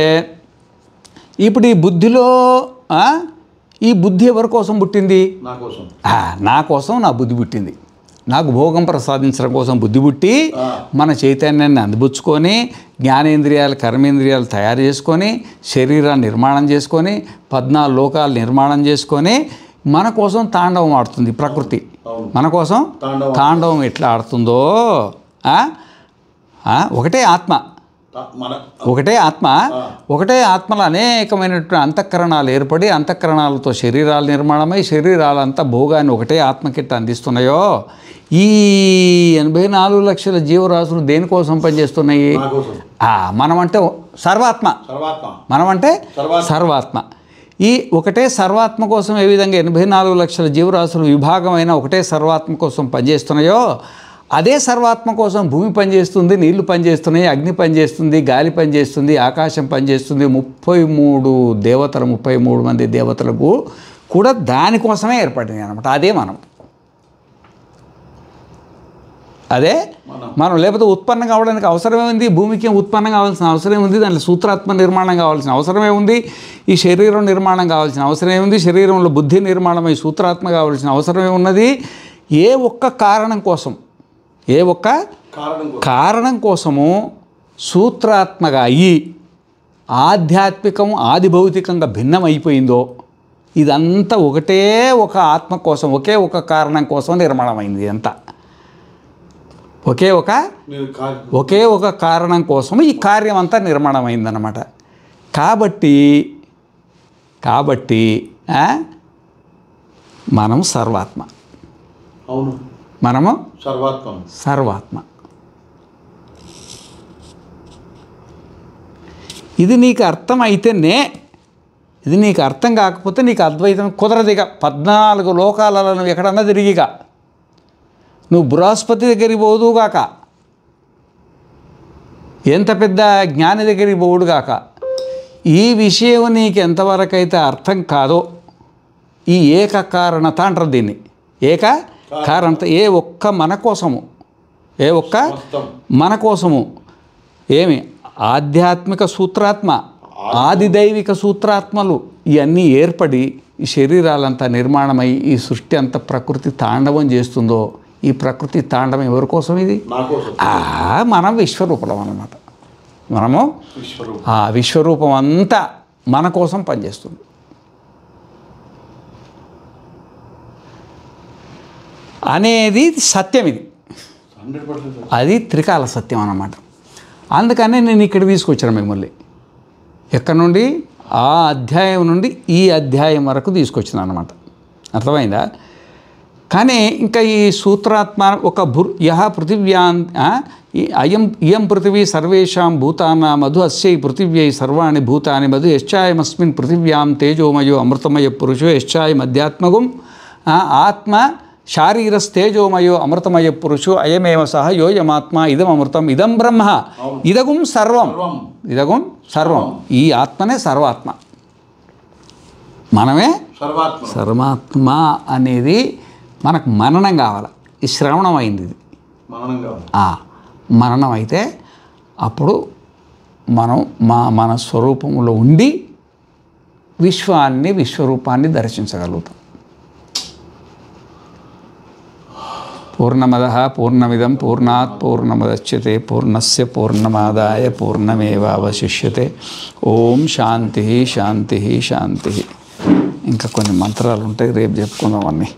ఇప్పుడు ఈ బుద్ధిలో ఈ బుద్ధి ఎవరి కోసం పుట్టింది? నా కోసం నా బుద్ధి పుట్టింది. నాకు భోగం ప్రసాదించడం కోసం బుద్ధి పుట్టి మన చైతన్యాన్ని అందిపుచ్చుకొని జ్ఞానేంద్రియాలు కర్మేంద్రియాలు తయారు చేసుకొని శరీరాన్ని నిర్మాణం చేసుకొని 14 లోకాలు నిర్మాణం చేసుకొని మన కోసం తాండవం ఆడుతుంది ప్రకృతి. మన కోసం తాండవం ఎట్లా ఆడుతుందో ఒకటే ఆత్మ, ఒకటే ఆత్మలో అనేకమైనటువంటి అంతఃకరణాలు ఏర్పడి అంతఃకరణాలతో శరీరాలు నిర్మాణమై శరీరాలంతా భోగాన్ని ఒకటే ఆత్మకిట్ట అందిస్తున్నాయో ఈ 84 లక్షల జీవరాశులు దేనికోసం పనిచేస్తున్నాయి? మనమంటే సర్వాత్మ, మనమంటే సర్వాత్మ. ఈ ఒకటే సర్వాత్మ కోసం ఏ విధంగా 84 లక్షల జీవరాశులు విభాగమైన ఒకటే సర్వాత్మ కోసం పనిచేస్తున్నాయో అదే సర్వాత్మ కోసం భూమి పనిచేస్తుంది, నీళ్లు పనిచేస్తున్నాయి, అగ్ని పనిచేస్తుంది, గాలి పనిచేస్తుంది, ఆకాశం పనిచేస్తుంది. 33 దేవతలు, 33 మంది దేవతలకు కూడా దానికోసమే ఏర్పడింది అనమాట. అదే మనం. అదే మనం. లేకపోతే ఉత్పన్నం కావడానికి అవసరమే ఉంది, భూమికి ఉత్పన్నం కావాల్సిన అవసరమే ఉంది, దాంట్లో సూత్రాత్మ నిర్మాణం కావాల్సిన అవసరమే ఉంది, ఈ శరీరం నిర్మాణం కావాల్సిన అవసరమే ఉంది, శరీరంలో బుద్ధి నిర్మాణమై సూత్రాత్మ కావాల్సిన అవసరమే ఉన్నది. ఏ ఒక్క కారణం కోసం, ఏ ఒక్క కారణం కోసము సూత్రాత్మగా అయ్యి ఆధ్యాత్మికం ఆది భౌతికంగా భిన్నమైపోయిందో ఇదంతా ఒకటే ఒక ఆత్మ కోసం, ఒకే ఒక కారణం కోసం నిర్మాణమైంది. అంతా ఒకే ఒక కారణం కోసం ఈ కార్యం అంతా నిర్మాణమైందన్నమాట. కాబట్టి మనం సర్వాత్మ. అవును, మనము సర్వాత్మ. ఇది నీకు అర్థం అయితేనే, ఇది నీకు అర్థం కాకపోతే నీకు అద్వైతం కుదరదిగా. 14 లోకాలలో నువ్వు ఎక్కడన్నా తిరిగిగా, నువ్వు బృహస్పతి దగ్గరికి పోదుగాక, ఎంత పెద్ద జ్ఞాని దగ్గరికి పోవుడుగాక, ఈ విషయం నీకు ఎంతవరకైతే అర్థం కాదో, ఈ ఏకకారణత అంటారు దీన్ని. ఏకకారణత. ఏ ఒక్క మన కోసము ఏమి ఆధ్యాత్మిక సూత్రాత్మ, ఆదిదైవిక సూత్రాత్మలు ఇవన్నీ ఏర్పడి ఈ శరీరాలంతా నిర్మాణమై ఈ సృష్టి అంతా ప్రకృతి తాండవం చేస్తుందో, ఈ ప్రకృతి తాండవం ఎవరి కోసం? ఇది మనం విశ్వరూపం అన్నమాట. మనము ఆ విశ్వరూపం అంతా మన కోసం పనిచేస్తుంది. అనేది సత్యం. ఇది అది త్రికాల సత్యం అన్నమాట. అందుకనే నేను ఇక్కడ తీసుకొచ్చాను మిమ్మల్ని. ఎక్కడి నుండి? ఆ అధ్యాయం నుండి ఈ అధ్యాయం వరకు తీసుకొచ్చిన అన్నమాట. అర్థమైందా? కానీ ఇంకా ఈ సూత్రాత్మ ఒక పృథివ్యాం ఇయం పృథివీ సర్వేషాం భూతానా మధు అస్యై పృథివ్యై సర్వాణి భూతాని మధు యశ్చాయమస్మిన్ పృథివ్యాం తేజోమయో అమృతమయ పురుషో యశ్చాయమధ్యాత్మకం ఆత్మ శారీరస్తేజోమయో అమృతమయ పురుషో అయమేవ సహ యోయమాత్మ ఇదం అమృతం ఇదం బ్రహ్మ ఇదగుం సర్వం. ఈ ఆత్మనే సర్వాత్మ. మనమే సర్వాత్మ అనేది మనకు మననం కావాలి. ఈ శ్రవణం అయింది. ఇది మననం అయితే అప్పుడు మనం మన స్వరూపంలో ఉండి విశ్వరూపాన్ని దర్శించగలుగుతాం. పూర్ణమదః పూర్ణమిదం పూర్ణాత్ పూర్ణముదచ్యతే పూర్ణస్య పూర్ణమాదాయ పూర్ణమేవావశిష్యతే. ఓం శాంతి శాంతి శాంతి. ఇంకా కొన్ని మంత్రాలు ఉంటాయి, రేపు చెప్పుకుందాం అన్నీ.